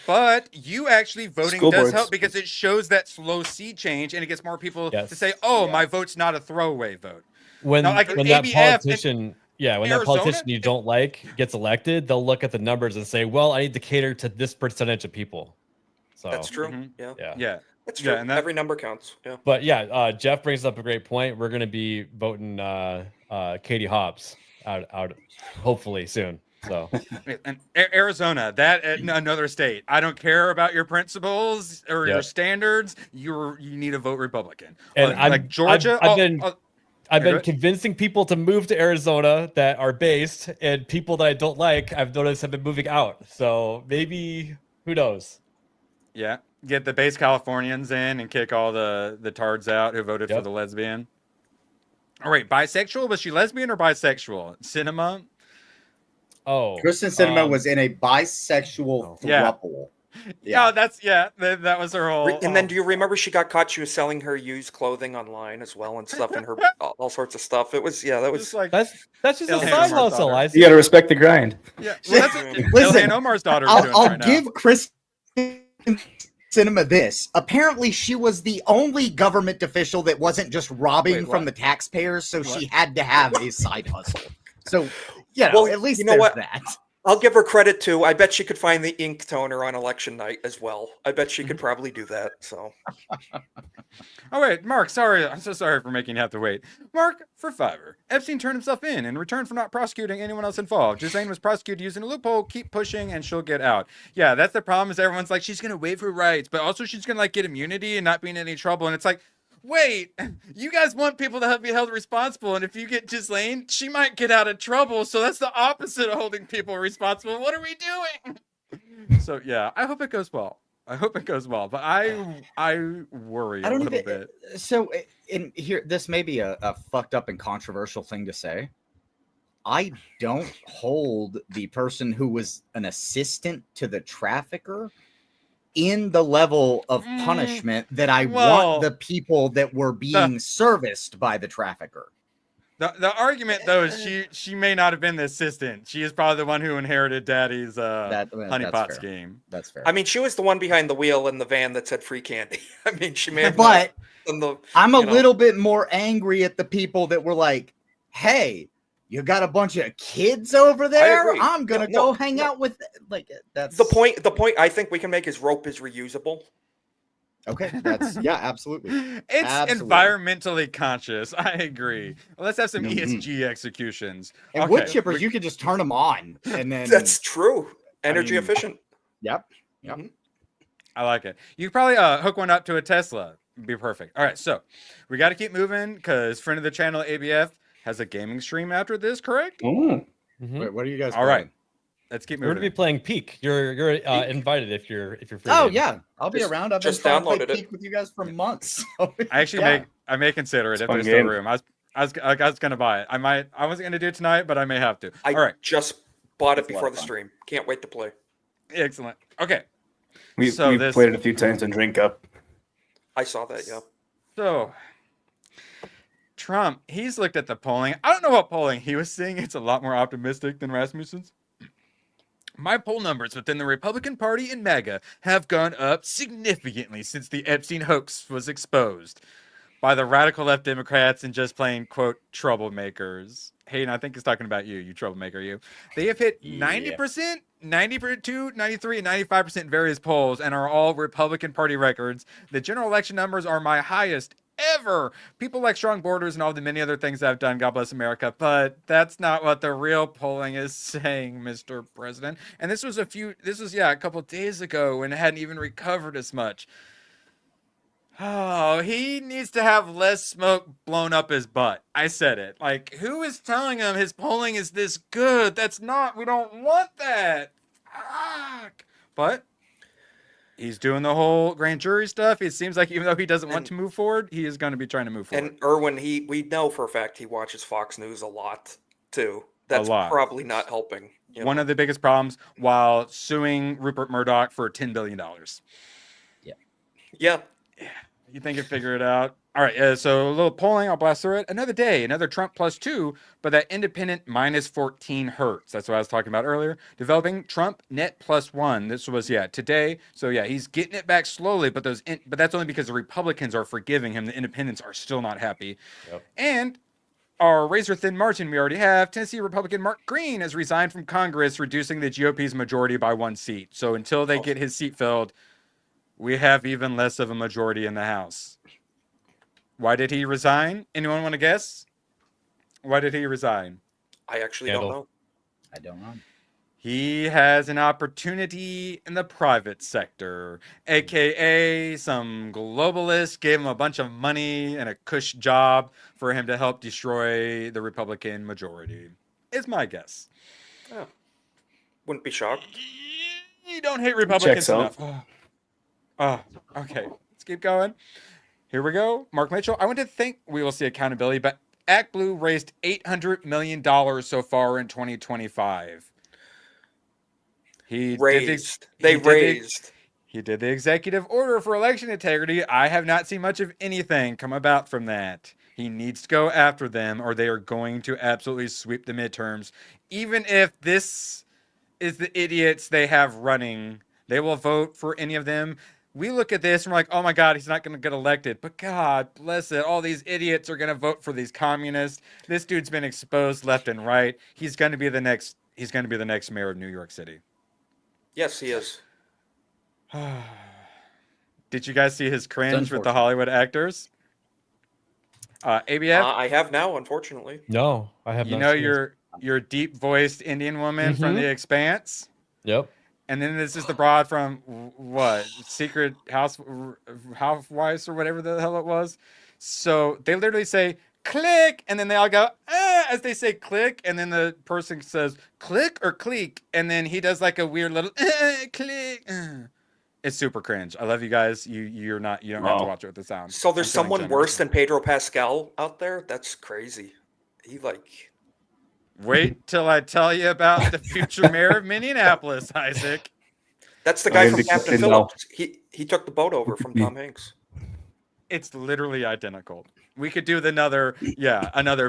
But you actually voting School does boards. help because it shows that slow sea change and it gets more people to say, "Oh, my vote's not a throwaway vote." When now, like when that ABF politician, when Arizona, that politician you don't like gets elected, they'll look at the numbers and say, "Well, I need to cater to this percentage of people." So That's true. Yeah. That's true. And every number counts. Yeah. But Jeff brings up a great point. We're going to be voting Katie Hobbs out hopefully soon. So and Arizona, that another state. I don't care about your principles or your standards. You need to vote Republican. And like Georgia, I've been convincing people to move to Arizona that are based, and people that I don't like, I've noticed have been moving out. So maybe, who knows? Yeah, get the base Californians in and kick all the tards out who voted for the lesbian. All right, bisexual. Was she lesbian or bisexual? Cinema. Oh, Kristen Cinema was in a bisexual throuple. Yeah, that was her whole. And then, do you remember she got caught? She was selling her used clothing online as well and stuff, and her all sorts of stuff. It was that was like that's just a side hustle. You got to respect the grind. Yeah, well, that's listen, Omar's daughter. I'll give Kristen Cinema this. Apparently, she was the only government official that wasn't just robbing from the taxpayers, so she had to have a side hustle. So. Yeah, at least you know what? That. I'll give her credit too. I bet she could find the ink toner on election night as well. I bet she could probably do that. So. Oh wait, Mark. Sorry, I'm so sorry for making you have to wait. Mark, for Fiverr, Epstein turned himself in return for not prosecuting anyone else involved. Ghislaine was prosecuted using a loophole. Keep pushing, and she'll get out. Yeah, that's the problem. Is everyone's like she's gonna waive her rights, but also she's gonna like get immunity and not be in any trouble. And it's like. Wait, you guys want people to be held responsible, and if you get Ghislaine, she might get out of trouble. So that's the opposite of holding people responsible. What are we doing? So yeah, I hope it goes well. But I worry a little bit. So in here, this may be a fucked up and controversial thing to say. I don't hold the person who was an assistant to the trafficker in the level of punishment that I want the people that were being serviced by the trafficker. The argument though is she may not have been the assistant. She is probably the one who inherited Daddy's honeypot scheme. That's fair. I mean, she was the one behind the wheel in the van that said free candy. I mean, she may have. But I'm a little bit more angry at the people that were like, "Hey, you got a bunch of kids over there. agree. I'm gonna go hang out with that's the point. The point I think we can make is rope is reusable. Okay, that's absolutely. It's Absolutely. environmentally conscious. I agree. Let's have some ESG executions. And wood chippers, you can just turn them on, and then That's true. Energy efficient. Yep. I like it. You could probably hook one up to a Tesla. It'd be perfect. All right, so we got to keep moving because friend of the channel ABF has a gaming stream after this, correct? Wait, what are you guys? All right, let's keep We're moving. gonna be playing Peak. You're invited if you're free. Oh David. yeah, I'll be around. I've been just trying to play downloaded it. Peak with you guys for months. So, I actually may consider it if fun there's still game. room. I was gonna buy it. I wasn't gonna do it tonight, but I may have to. I All right, just bought it It's a lot before of the fun. stream. Can't wait to play. excellent. Okay, We've So played it a few times on Drink Up. I saw that. Yeah. so Trump, he's looked at the polling. I don't know what polling he was seeing. It's a lot more optimistic than Rasmussen's. My poll numbers within the Republican Party and MAGA have gone up significantly since the Epstein hoax was exposed by the radical left Democrats and just plain, quote, troublemakers. Hayden, I think he's talking about you, you troublemaker, you. They have hit 90%, 92, 93, and 95% in various polls and are all Republican Party records. The general election numbers are my highest ever. People like strong borders and all the many other things I've done. God bless America. But that's not what the real polling is saying, Mr. President. And this was a couple of days ago when it hadn't even recovered as much. Oh, he needs to have less smoke blown up his butt. I said it. Like, who is telling him his polling is this good? We don't want that. Fuck. But he's doing the whole grand jury stuff. It seems like even though he doesn't want to move forward, he is going to be trying to move forward. And Erwin, we know for a fact he watches Fox News a lot too. That's lot. probably not helping. One of the biggest problems while suing Rupert Murdoch for $10 billion. Yeah. You think you figure it out? All right, so a little polling. I'll blast through it. Another day, another Trump +2, but that independent -14 hurts. That's what I was talking about earlier. Developing Trump net +1. This was today. So he's getting it back slowly, but that's only because the Republicans are forgiving him. The independents are still not happy. Yep. And our razor-thin margin we already have. Tennessee Republican Mark Green has resigned from Congress, reducing the GOP's majority by 1 seat. So until they get his seat filled, we have even less of a majority in the House. Why did he resign? Anyone want to guess? Why did he resign? I actually don't know. I don't know. He has an opportunity in the private sector, aka some globalist gave him a bunch of money and a cush job for him to help destroy the Republican majority. Is my guess. Oh. Wouldn't be shocked. You don't hate Republicans Checks out. enough. Oh, okay. Let's keep going. Here we go. Mark Mitchell. I want to think we will see accountability, but Act Blue raised $800 million so far in 2025. He Raised. He did the executive order for election integrity. I have not seen much of anything come about from that. He needs to go after them or they are going to absolutely sweep the midterms. Even if this is the idiots they have running, they will vote for any of them. We look at this and we're like, oh my God, he's not going to get elected. But God bless it. All these idiots are going to vote for these communists. This dude's been exposed left and right. He's going to be the next mayor of New York City. Yes, he is. Did you guys see his cringe with the Hollywood actors? ABF? I have now, unfortunately. No, I have not. You know seen your deep-voiced Indian woman from The Expanse? Yep. And then this is the broad from what? Secret Housewives or whatever the hell it was. So they literally say, click, and then they all go, as they say click, and then the person says, click or click, and then he does like a weird little click. It's super cringe. I love you guys. You don't have to watch it with the sound. So there's someone worse than Pedro Pascal out there? That's crazy. He Wait till I tell you about the future mayor of Minneapolis, Isaac. That's the guy from Captain Phillips. He took the boat over from Tom Hanks. It's literally identical. We could do another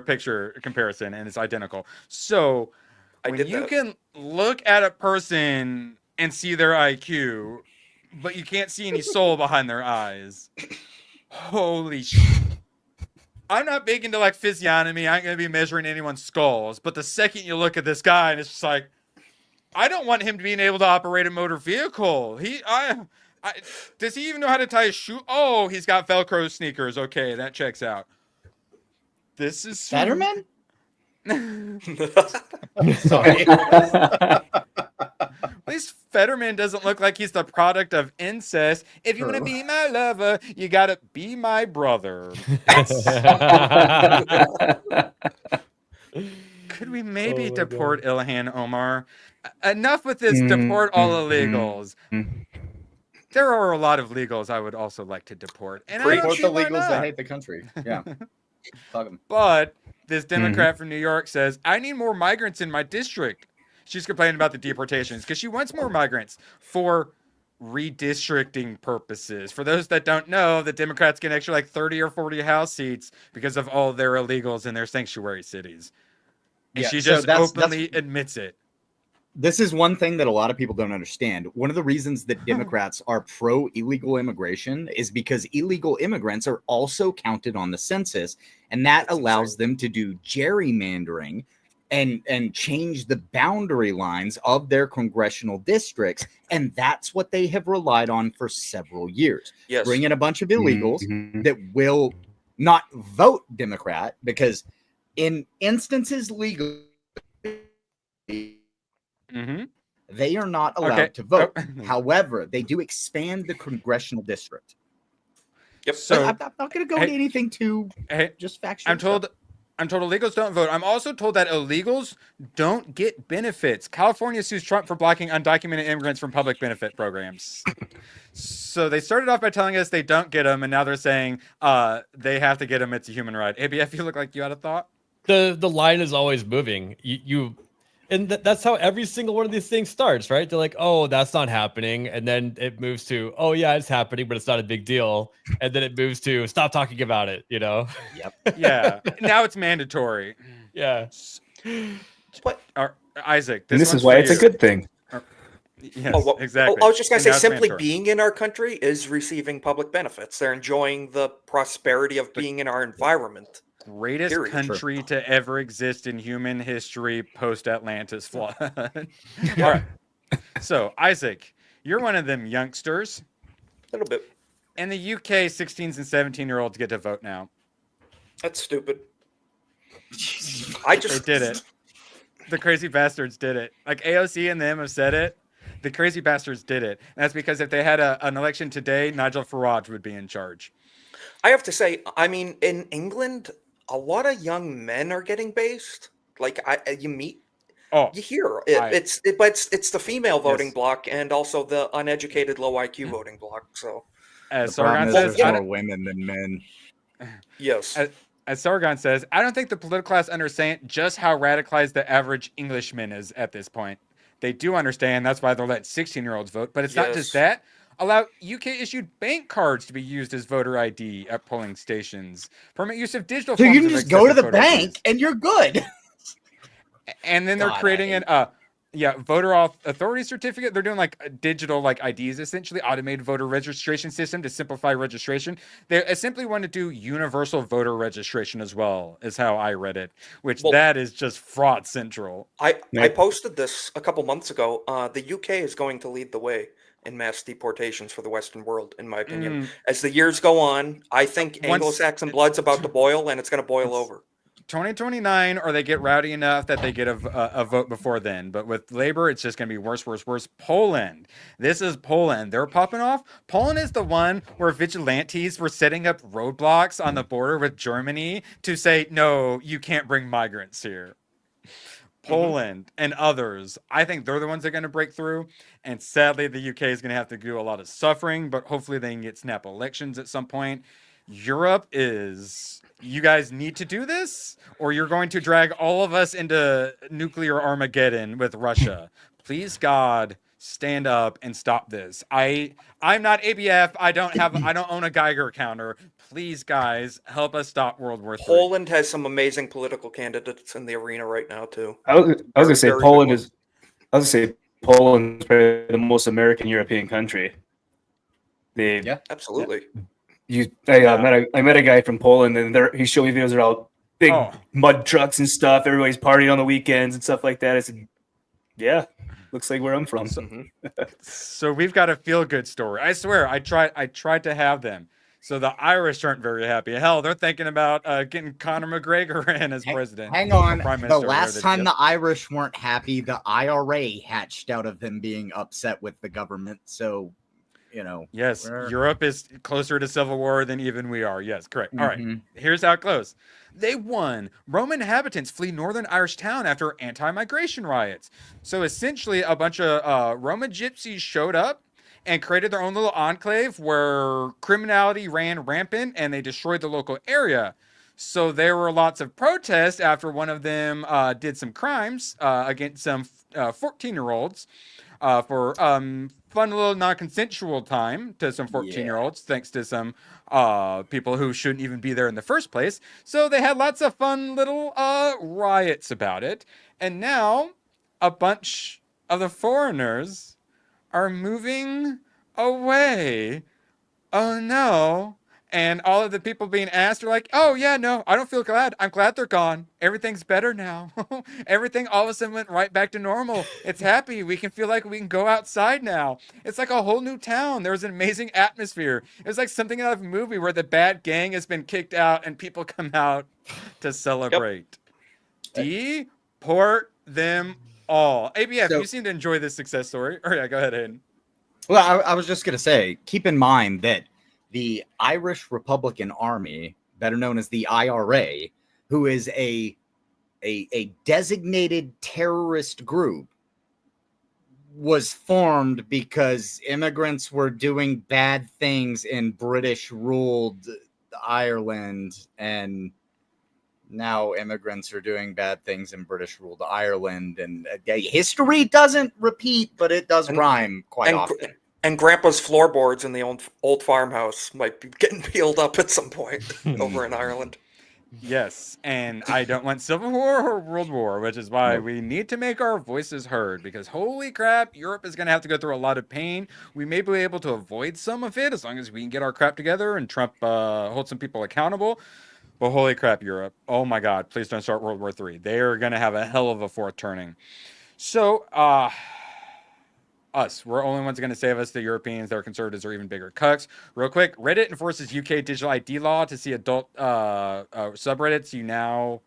picture comparison, and it's identical. So when you can look at a person and see their IQ, but you can't see any soul behind their eyes. Holy shit. I'm not big into like physiognomy. I ain't gonna be measuring anyone's skulls. But the second you look at this guy, and it's just like, I don't want him to being able to operate a motor vehicle. Does he even know how to tie a shoe? Oh, he's got Velcro sneakers. Okay, that checks out. This is Fetterman? Sorry. At least Fetterman doesn't look like he's the product of incest. If you want to be my lover, you gotta be my brother. Could we maybe deport Ilhan Omar? Enough with this deport all illegals. There are a lot of legals I would also like to deport. And I don't Deport see the why legals not. that hate the country. Yeah. Fuck 'em. But this Democrat from New York says, I need more migrants in my district. She's complaining about the deportations because she wants more migrants for redistricting purposes. For those that don't know, the Democrats get extra like 30 or 40 House seats because of all their illegals in their sanctuary cities. And she just openly admits it. This is one thing that a lot of people don't understand. One of the reasons that Democrats are pro illegal immigration is because illegal immigrants are also counted on the census, and that allows them to do gerrymandering and change the boundary lines of their congressional districts, and that's what they have relied on for several years. Yes. Bring in a bunch of illegals that will not vote Democrat, because in instances legally, they are not allowed to vote. However, they do expand the congressional district. Yep. So I'm not going to go into anything too just factual. I'm told illegals don't vote. I'm also told that illegals don't get benefits. California sues Trump for blocking undocumented immigrants from public benefit programs. So they started off by telling us they don't get them, and now they're saying they have to get them. It's a human right. ABF, you look like you had a thought. The line is always moving. And that's how every single one of these things starts, right? They're like, oh, that's not happening. And then it moves to, oh, yeah, it's happening, but it's not a big deal. And then it moves to, stop talking about it, you know? Yep. Yeah. Now it's mandatory. Yeah. What? Isaac, this is why it's a good thing. Yes, exactly. I was just going to say, And now it's simply mandatory. being in our country is receiving public benefits. They're enjoying the prosperity of being in our environment. Greatest Period. country to ever exist in human history post-Atlantis flood. All right. So, Isaac, you're one of them youngsters. A little bit. In the UK, 16s and 17-year-olds get to vote now. That's stupid. They did it. The crazy bastards did it. Like AOC and them have said it. The crazy bastards did it. And that's because if they had an election today, Nigel Farage would be in charge. I have to say, I mean, in England, a lot of young men are getting based. Like you hear it. It's the female voting bloc and also the uneducated low IQ voting bloc. So as Sargon says, there's more women than men. Yes. As Sargon says, I don't think the political class understands just how radicalized the average Englishman is at this point. They do understand. That's why they'll let 16-year-olds vote. But it's not just that. Allow UK-issued bank cards to be used as voter ID at polling stations. Permit use of digital So forms you can of just go to accepted the photo bank and you're good. And then they're creating voter authority certificate. They're doing like digital IDs, essentially automated voter registration system to simplify registration. They simply want to do universal voter registration as well, is how I read it, which that is just fraud central. I posted this a couple months ago. The UK is going to lead the way in mass deportations for the Western world, in my opinion. As the years go on, I think Anglo-Saxon blood's about to boil, and it's going to boil over. 2029, or they get rowdy enough that they get a vote before then. But with Labor, it's just going to be worse, worse, worse. Poland. This is Poland. They're popping off. Poland is the one where vigilantes were setting up roadblocks on the border with Germany to say, no, you can't bring migrants here. Poland and others, I think they're the ones that are going to break through. And sadly, the UK is going to have to do a lot of suffering, but hopefully they can get snap elections at some point. Europe is, you guys need to do this, or you're going to drag all of us into nuclear Armageddon with Russia. Please, God, stand up and stop this. I'm not ABF. I don't own a Geiger counter. Please, guys, help us stop World War III. Poland has some amazing political candidates in the arena right now too. I was going to say Poland is probably the most American European country. Absolutely. I met a guy from Poland, and he showed me videos of all big mud trucks and stuff. Everybody's partying on the weekends and stuff like that. I said, yeah, looks like where I'm from. So we've got a feel-good story. I swear, I tried to have them. So the Irish aren't very happy. Hell, they're thinking about getting Conor McGregor in as president. Hang on. Prime The Minister, last time yep. the Irish weren't happy, the IRA hatched out of them being upset with the government. So, Yes, Europe is closer to civil war than even we are. Yes, correct. All right, here's how it goes. They won. Roman inhabitants flee northern Irish town after anti-migration riots. So essentially, a bunch of Roman gypsies showed up and created their own little enclave where criminality ran rampant and they destroyed the local area. So there were lots of protests after one of them did some crimes against some 14-year-olds for fun little non-consensual time to some 14-year-olds, thanks to some people who shouldn't even be there in the first place. So they had lots of fun little riots about it. And now a bunch of the foreigners are moving away. Oh no. And all of the people being asked are like, oh yeah, no, I don't feel glad. I'm glad they're gone. Everything's better now. Everything all of a sudden went right back to normal. It's happy. We can feel like we can go outside now. It's like a whole new town. There was an amazing atmosphere. It was like something out of a movie where the bad gang has been kicked out and people come out to celebrate. Deport them all. ABF, you seem to enjoy this success story. Oh yeah, go ahead, Hayden. Well, I was just going to say, keep in mind that the Irish Republican Army, better known as the IRA, who is a designated terrorist group, was formed because immigrants were doing bad things in British-ruled Ireland, and now immigrants are doing bad things in British-ruled Ireland, and history doesn't repeat, but it does rhyme quite often. And Grandpa's floorboards in the old farmhouse might be getting peeled up at some point over in Ireland. Yes, and I don't want Civil War or World War, which is why we need to make our voices heard, because holy crap, Europe is going to have to go through a lot of pain. We may be able to avoid some of it as long as we can get our crap together and Trump hold some people accountable. But holy crap, Europe. Oh my God, please don't start World War III. They are going to have a hell of a fourth turning. So, we're the only ones going to save us. The Europeans, their conservatives are even bigger cucks. Real quick, Reddit enforces UK digital ID law to see adult subreddits. You now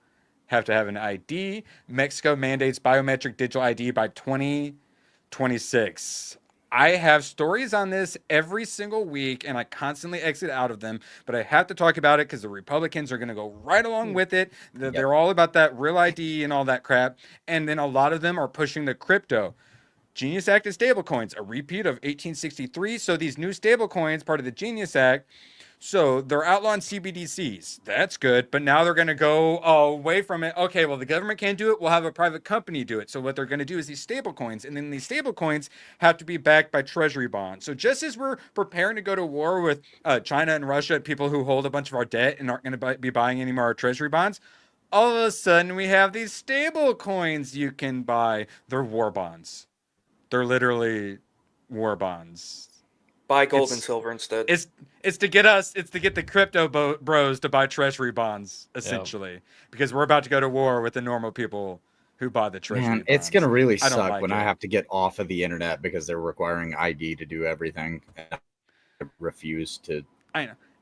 have to have an ID. Mexico mandates biometric digital ID by 2026. I have stories on this every single week, and I constantly exit out of them, but I have to talk about it because the Republicans are going to go right along with it. They're all about that real ID and all that crap, and then a lot of them are pushing the crypto. Genius Act is stablecoins, a repeat of 1863. So these new stablecoins, part of the Genius Act, so they're outlawing CBDCs. That's good, but now they're going to go away from it. Okay, well, the government can't do it. We'll have a private company do it. So what they're going to do is these stablecoins, and then these stablecoins have to be backed by treasury bonds. So just as we're preparing to go to war with China and Russia, people who hold a bunch of our debt and aren't going to be buying any more treasury bonds, all of a sudden we have these stablecoins you can buy. They're war bonds. They're literally war bonds. Buy gold and silver instead. It's to get the crypto bros to buy treasury bonds, essentially, because we're about to go to war with the normal people who buy the treasury bonds. It's gonna really suck when I have to get off of the internet because they're requiring ID to do everything. And I refuse to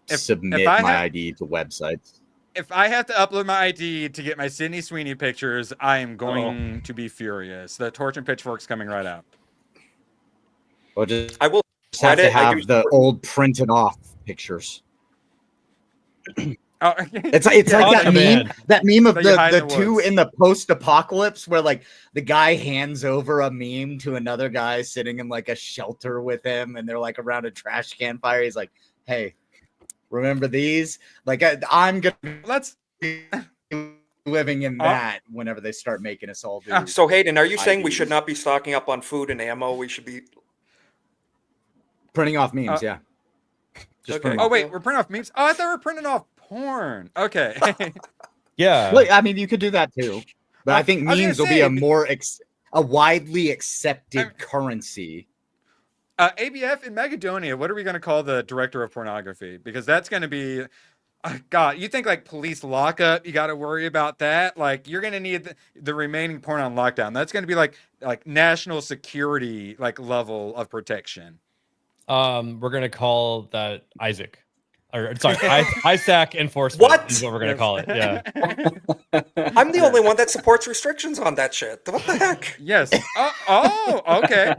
submit my ID to websites. If I have to upload my ID to get my Sydney Sweeney pictures, I am going to be furious. The torch and pitchfork's coming right out. Well, I will just have to have the old printed off pictures. It's like that meme of the two in the post-apocalypse where like the guy hands over a meme to another guy sitting in like a shelter with him, and they're like around a trash can fire. He's like, "Hey, remember these?" Like I'm gonna be living in that whenever they start making us all do. So Hayden, are you saying we should not be stocking up on food and ammo? We should be printing off memes, yeah. Just wait, we're printing off memes? Oh, I thought we were printing off porn. Okay. Yeah. Well, I mean, you could do that too. But I think memes will be a more a widely accepted currency. ABF in Macedonia, what are we going to call the director of pornography? Because that's going to be, God, you think like police lockup, you got to worry about that. Like you're going to need the remaining porn on lockdown. That's going to be like national security, like level of protection. We're going to call that Isaac. Or sorry, ISAC enforcement. What? Is what we're gonna call it? Yeah. I'm the only one that supports restrictions on that shit. What the heck? Yes. Okay.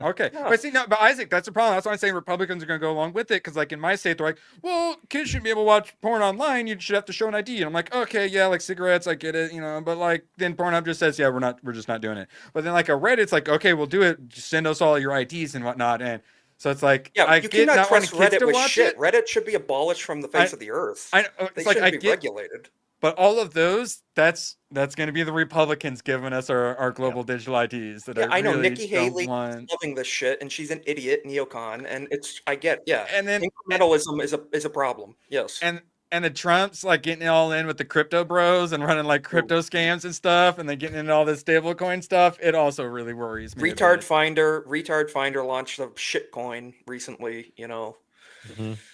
Okay. Yeah. But see, no, but Isaac, that's the problem. That's why I'm saying Republicans are going to go along with it. Because, like, in my state, they're like, well, kids shouldn't be able to watch porn online. You should have to show an ID. And I'm like, okay, yeah, like cigarettes, I get it, you know. But, like, then Pornhub just says, yeah, we're just not doing it. But then, like, a Reddit's like, okay, we'll do it. Just send us all your IDs and whatnot. And so it's like, yeah, you cannot trust Reddit with shit. It. Reddit should be abolished from the face of the earth. They shouldn't be regulated. But all of those, that's going to be the Republicans giving us our global digital IDs. That I know really Nikki Haley is want. loving this shit, and she's an idiot neocon, and I get, and then incrementalism is a problem. Yes, and the Trumps like getting all in with the crypto bros and running like crypto scams and stuff, and then getting into all this stablecoin stuff. It also really worries me. Retard Finder launched a shitcoin recently. You know,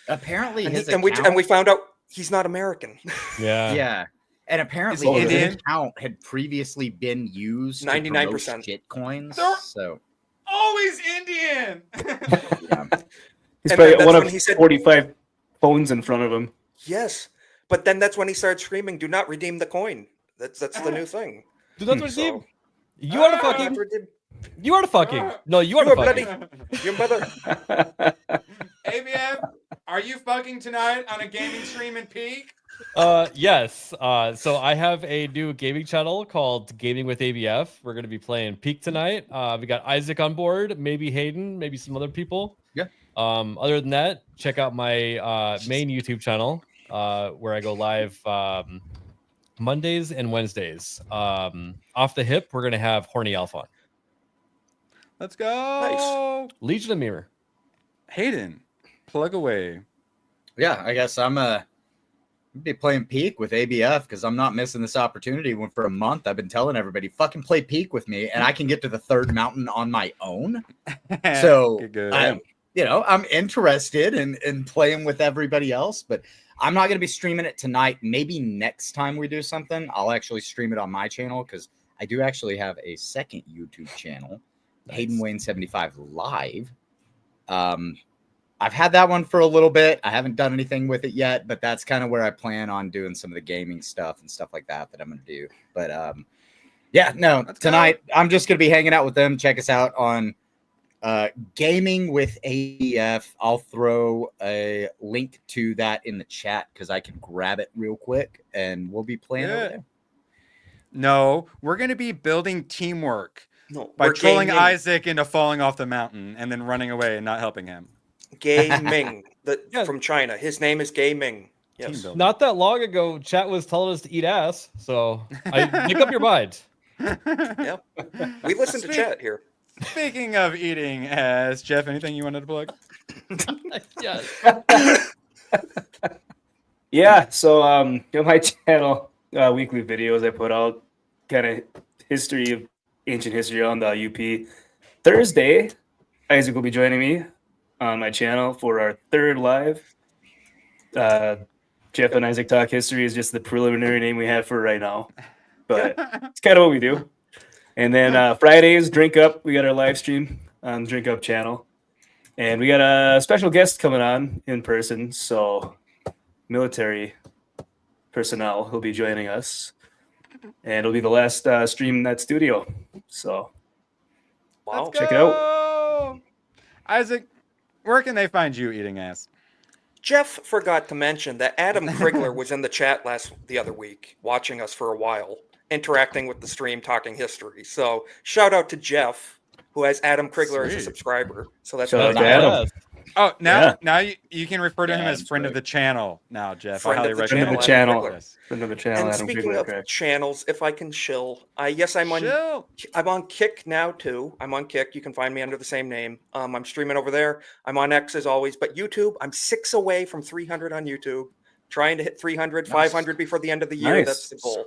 apparently and we found out he's not American. Yeah. And apparently his account had previously been used 99% shit coins. So always Indian. He's probably one of 45 phones in front of him. Yes. But then that's when he started screaming, do not redeem the coin. That's the new thing. Do not redeem. You are the fucking. You are the fucking. No, you are the fucking. Your mother. ABF, are you fucking tonight on a gaming stream in Peak? Yes. So I have a new gaming channel called Gaming with ABF. We're going to be playing Peak tonight. We got Isaac on board, maybe Hayden, maybe some other people. Yeah. Other than that, check out my main YouTube channel where I go live Mondays and Wednesdays. Off the hip, we're going to have Horny Alpha on. Let's go. Nice. Legion of Mirror. Hayden, plug away. Yeah, I guess I'm be playing Peak with ABF because I'm not missing this opportunity. When for a month I've been telling everybody, fucking play Peak with me, and I can get to the third mountain on my own. So I'm interested in playing with everybody else, but I'm not going to be streaming it tonight. Maybe next time we do something, I'll actually stream it on my channel because I do actually have a second YouTube channel, Hayden Wayne 75 Live. I've had that one for a little bit. I haven't done anything with it yet, but that's kind of where I plan on doing some of the gaming stuff and stuff like that I'm going to do. But tonight I'm just going to be hanging out with them. Check us out on Gaming with ABF. I'll throw a link to that in the chat because I can grab it real quick and we'll be playing over there. No, we're going to be building teamwork by we're trolling gaming. Isaac into falling off the mountain and then running away and not helping him. Gaming from China. His name is Gaming. Yes. Not that long ago, chat was telling us to eat ass. So make up your mind. Yeah, we listen to chat here. Speaking of eating ass, Jeff, anything you wanted to plug? Yes. Yeah. So on my channel, weekly videos I put out, kind of ancient history on the UP. Thursday, Isaac will be joining me on my channel for our third live. Jeff and Isaac Talk History is just the preliminary name we have for right now, but it's kind of what we do. And then Fridays, Drink Up. We got our live stream on the Drink Up channel, and we got a special guest coming on in person. So military personnel will be joining us, and it'll be the last stream in that studio. So wow, check it out. Isaac, where can they find you eating ass? Jeff forgot to mention that Adam Krigler was in the chat the other week, watching us for a while, interacting with the stream, talking history. So shout out to Jeff, who has Adam Krigler as a subscriber. So that's shout out to Adam. Oh, now you can refer to him as friend of the channel now, Jeff. Friend of the channel. And speaking of channels, if I can chill, I'm on Kick now too. I'm on Kick. You can find me under the same name. I'm streaming over there. I'm on X as always, but YouTube, I'm 6 away from 300 on YouTube. Trying to hit 300, 500 before the end of the year. Nice. That's the goal.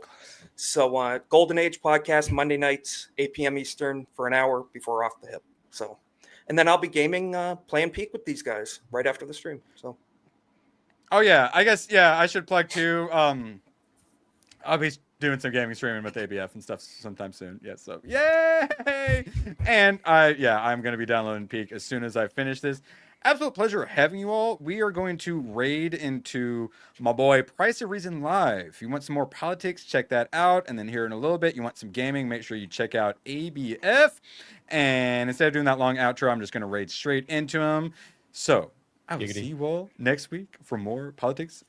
So Golden Age podcast, Monday nights, 8 p.m. Eastern for an hour before Off the Hip. So and then I'll be gaming, playing Peak with these guys right after the stream. So. Oh yeah, I guess I should plug too. I'll be doing some gaming streaming with ABF and stuff sometime soon. Yeah, so yay! And I'm gonna be downloading Peak as soon as I finish this. Absolute pleasure having you all. We are going to raid into my boy Price of Reason Live. If you want some more politics, check that out. And then here in a little bit, you want some gaming, make sure you check out ABF. And instead of doing that long outro, I'm just going to raid straight into him. So I will see you all next week for more politics.